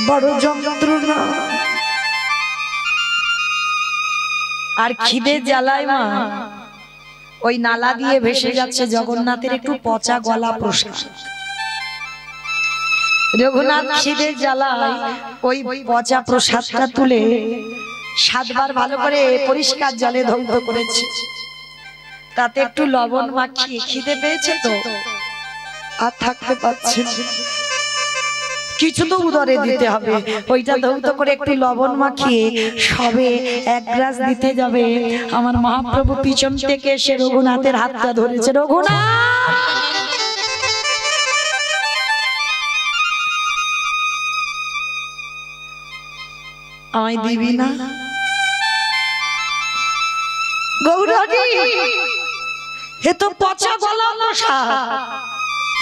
বড় যন্ত্রণা। আর খিদে জ্বালায় মা ওই নালা দিয়ে ভেসে যাচ্ছে জগন্নাথের একটু পচা গলা প্রসাদ। রঘুনাথ খিদে জ্বালায় ওই পচা প্রসাদটা তুলে 7 বার ভালো করে পরিষ্কার জলে ধৌত করেছে, তাতে একটু লবণ মাখিয়ে, খিদে পেয়েছে তো আর থাকতে পারছে না, কিছু তো উদরে দিতে হবে, ওইটা ধৌত করে একটু লবণ মাখিয়ে সবে 1 গ্লাস দিতে যাবে। আমার মহাপ্রভু পিছন থেকে এসে রঘুনাথের হাতটা ধরেছে। রঘুনাথ, আমায় দিবি না? গৌরী, এ তো পচা গলা প্রসাদ,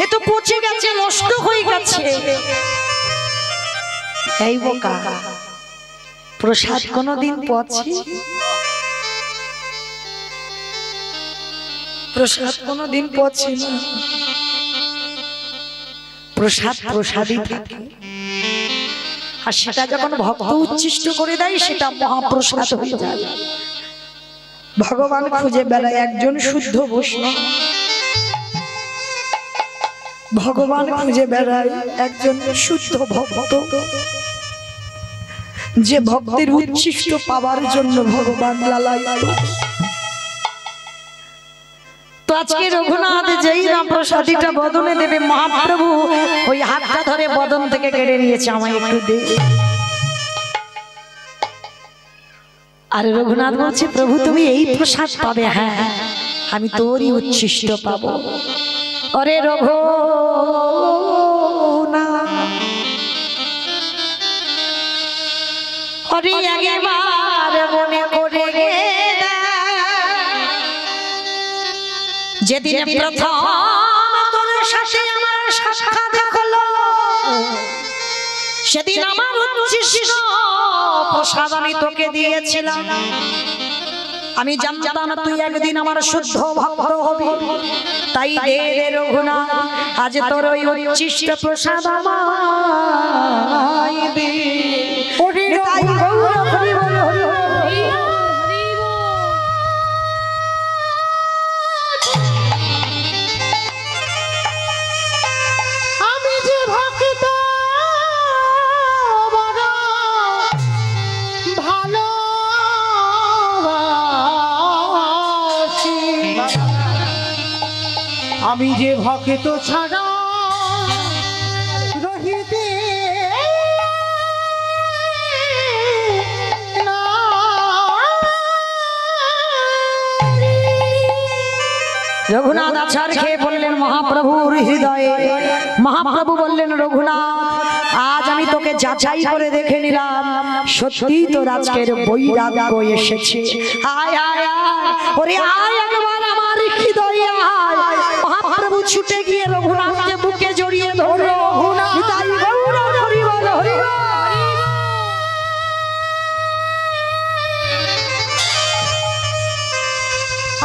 এ তো পচে গেছে, নষ্ট হয়ে গেছে। এই বোকা, প্রসাদ কোনদিন পচে? প্রসাদ কোনদিন পচে না। প্রসাদ প্রসাদই থাকে, আর সেটা যখন ভক্ত উচ্ছিষ্ট করে দেয় সেটা মহাপ্রসাদ হয়ে যায়। ভগবান খুঁজে বেড়ায় একজন শুদ্ধ বৈষ্ণব, ভগবান খুঁজে বেড়ায় একজন শুদ্ধ ভক্ত, যে ভক্তের উচ্ছিষ্ট পাওয়ার জন্য ভগবান লালায়িত। তো আজকে রঘুনাথ যেই না প্রসাদীটা বদনে দেবে, মহাপ্রভু ওই হাতটা ধরে বদন থেকে কেড়ে নিয়েছে, আমায় একটু দে। আর রঘুনাথ বলছে, প্রভু তুমি এই প্রসাদ পাবে? হ্যাঁ, আমি তোরই উচ্ছিষ্ট পাবো। অরে রঘুনাথ, অরে একবার মনে করে যেদিন প্রথম তোর সাথে আমার সাক্ষাৎ হলো, সেদিন আমার উচ্ছিষ্ট প্রসাদ আমি তোকে দিয়েছিলাম। আমি জানতাম তুই একদিন আমার শুদ্ধ ভক্ত হবি, তাই দে রে রঘুনাথ, আজ তোর ওই উচ্ছিষ্ট প্রসাদ আমায় দে। আমি যে ভক্ত ছাড়া রহিতে না। রঘুনাথ আছাড় খেয়ে বললেন মহাপ্রভুর হৃদয়ে। মহাপ্রভু বললেন, রঘুনাথ আজ আমি তোকে যাচাই করে দেখে নিলাম, সত্যি তোর আজকের বৈরাগ্য এসেছে। আয় আয় আয়, ওরে আয় একবার আমার হৃদয়ে আয়। মহাপ্রভু ছুটে গিয়ে রঘুনাথকে বুকে জড়িয়ে ধরল। নিতাই গৌর হরি বল, হরি বল।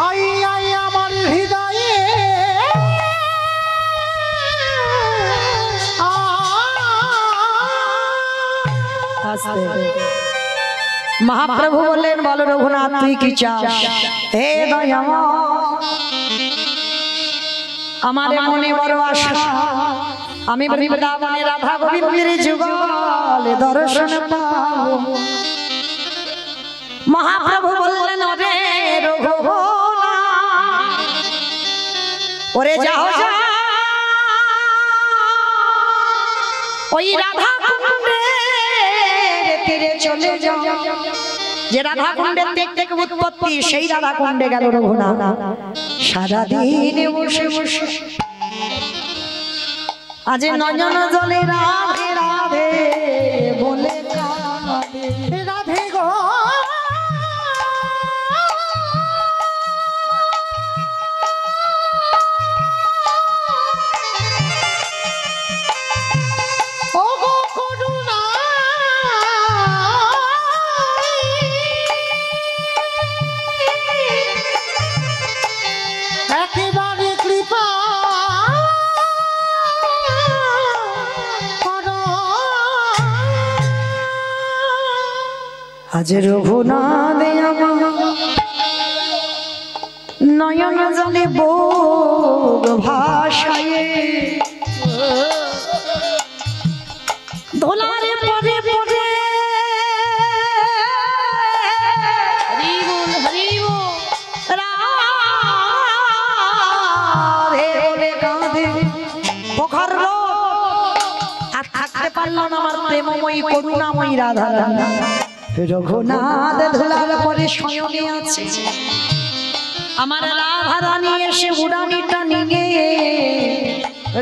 আয় আয় আমার হৃদয়ে মহাপ্রভু বললেন, বলো রঘুনাথ তুই কি চাস? হে দয়াময়, আমার মনে বড় আশা, আমি বৃন্দাবনে রাধা গোবিন্দের যুগলে দর্শন পাবো। মহাপ্রভু বললেন ওরে রঘুবরা ওরে যাও যাও ওই রাধা কুণ্ডের তীরে চলে যাও। যে রাধা কুণ্ডের থেকে উৎপত্তি সেই রাধা কুণ্ডে গেল রঘুনাথ। সারাদিন বসে বসে আজ নয়ন জলে রাধে রাধে বলে কাঁদে। রাধে গো ও গো করুণা একেবারে কৃপা আজ রঘুনাথ আমার নয়ন জলে বোগ ভাষায় ধোলারে পরে পরে রাধে বলে কাঁদে। পোখর আর থাকতে পারলো না আমার প্রেমময়ী করুণাময়ী রাধা রাধা। রঘুনাথ ধুলার পরে শয়নে আছে আমার রাধা রানী এসে উড়ানিটা নিয়ে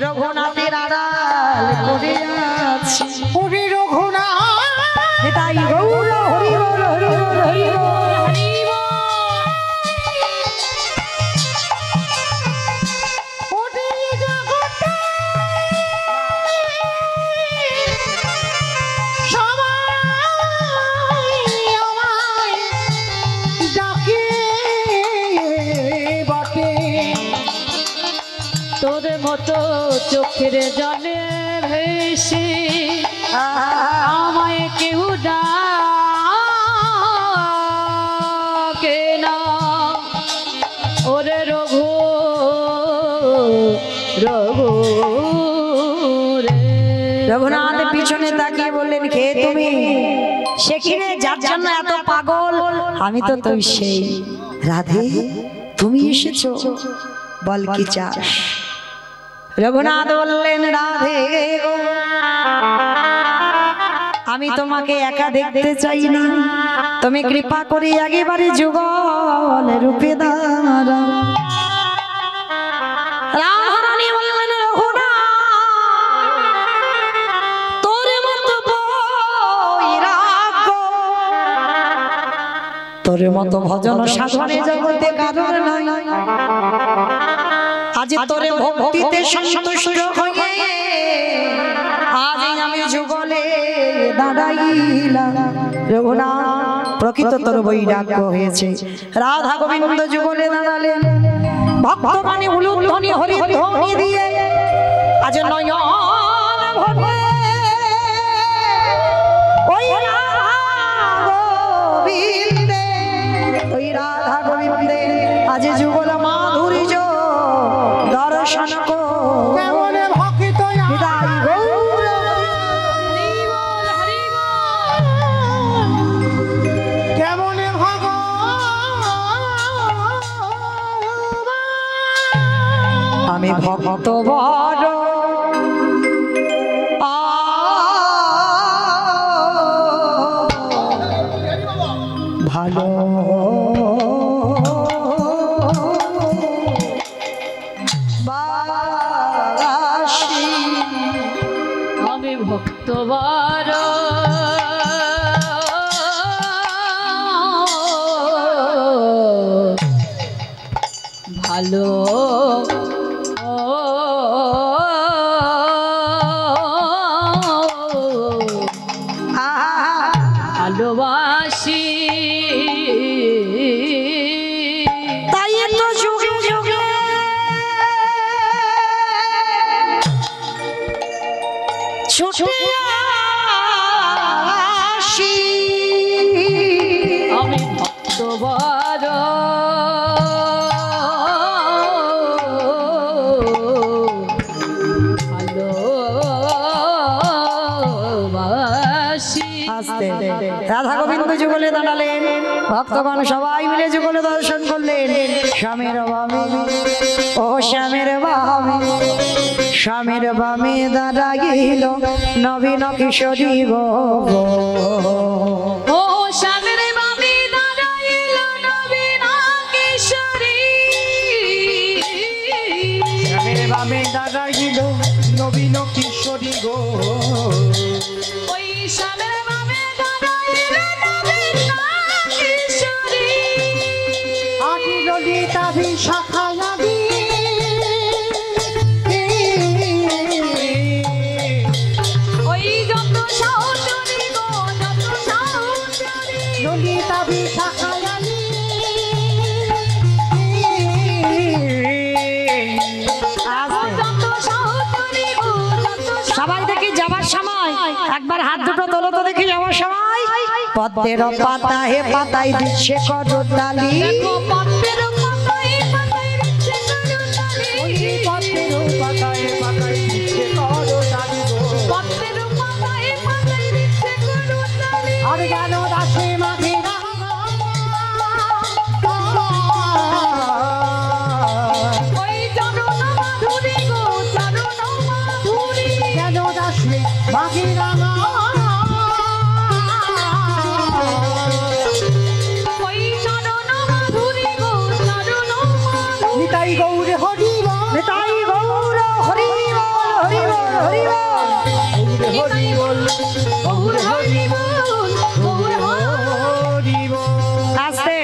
রঘুনাথের আড়াল করে আছে। ওরে রঘুনাথ তাই গৌর হরি বল হরি বল হরি বল। ওরে জগতে সবাই আমায় ডাকে বটে। তোর মতো চোখের জলে ভেসে আমায় কেউ ডাকে না। ওরে রঘু রঘু রে। রঘুনাথ পিছনে তাকিয়ে বললেন কে তুমি? সে কি রে যার জন্য এত পাগল? আমি তো তুই সেই রাধে, তুমি এসেছো, বল কি চাস? রঘুনাথ বললেন রাধে গো, আমি তোমাকে একা দেখতে চাই না, তুমি কৃপা করে একেবারে যুগল রূপে দাঁড়াও। রাধারানী বললেন রঘুনাথ তোর মতো বৈরাগ্য, তোর মতো ভজন সাধনে জগতে কারণ নাই। আজ তোর ভক্তিতে সন্তুষ্ট হয়ে আজ আমি যুগলে দাঁড়াইলাম। রঘুনাথ প্রকৃত তোর বৈরাগ্য হয়েছে। রাধা গোবিন্দ যুগলে দাঁড়ালেন, ভক্তগণে উলুধ্বনি হরিধ্বনি দিয়ে আজ নয়ন ভরে ওই রাধা গোবিন্দে, ওই রাধা গোবিন্দে আজ যুগল মাধুর্য দর্শন কো। কেমন ভক্ত হৃদয় গৌর কেমন আমি ভক্ত বড় ভালো বাসি। আমি ভক্তবার ভালো ভালোবাসি। তাই তো যুগে যুগে ছুটে আসি। আমি ভক্তবার ভালো রাধা গোবিন্দ যুগলে দাঁড়ালেন, ভক্তগণ সবাই মিলে যুগলে দর্শন করলেন। স্বামীর বামে, ও স্বামীর বামে, স্বামীর বামে দাঁড়াইল নবীন কিশোরী গো। ও স্বামীর বামে দাঁড়াইল নবীন কিশোরী। স্বামীর বামে দাঁড়াইল নবীন কিশোরী গো। ওই স্বামীর বামে দাঁড়াইল নবীন কিশোরী। আদি ললিতা বিশাখায়াদি ওই যত সহচরী গো, যত সহচরী। ললিতা বিশাখায়াদি যত সহচরী গো, যত সবাই দেখি যাবার সময় একবার হাত দুটো তোলো তো দেখি যাবার সময়। পদ্মের পাতায় পাতায় দিচ্ছে করতালি, দেখো পদ্মের পাতায় পাতায় দিচ্ছে করতালি। পদ্মের পাতায় পাতায় দিচ্ছে করতালি গো। পদ্মের পাতায় পাতায় দিচ্ছে করতালি। আর গেল দাসে মাঝে ওই চরণ মাধুরী গো, চরণ মাধুরী। গেল দাসে মাঝে রাঙা ওই চরণ মাধুরী গো, চরণ মাধুরী। নিতাই গৌর হরি নিতাই গৌর হরি বল, হরি বল, হরি বল। হরি বল গৌর হরি বল, গৌর হরি বল। আস্তে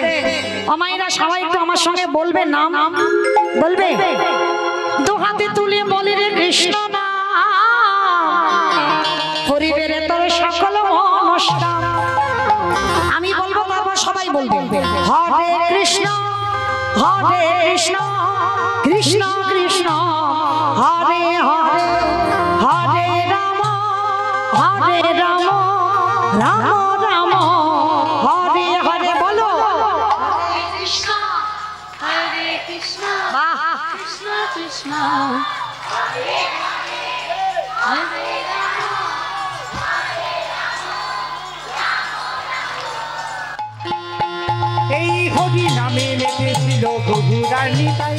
অমাইরা সবাই একটু আমার সঙ্গে বলবে, নাম বলবে, দু হাতে তুলে বলে রে কৃষ্ণ নাম, হরিবেরে তোর সকল মনস্কাম। আমি বলবো তারপর সবাই বলবে, হরে কৃষ্ণ হরে কৃষ্ণ, কৃষ্ণ কৃষ্ণ হরে হরে, হরে রাম হরে রাম, রাম রাম হরে হরে। বলো কৃষ্ণ, হরে কৃষ্ণ, বাহ, কৃষ্ণ কৃষ্ণ, হরে রাম। এই হরি নামে মেতেছিল বহুরার নিতাই।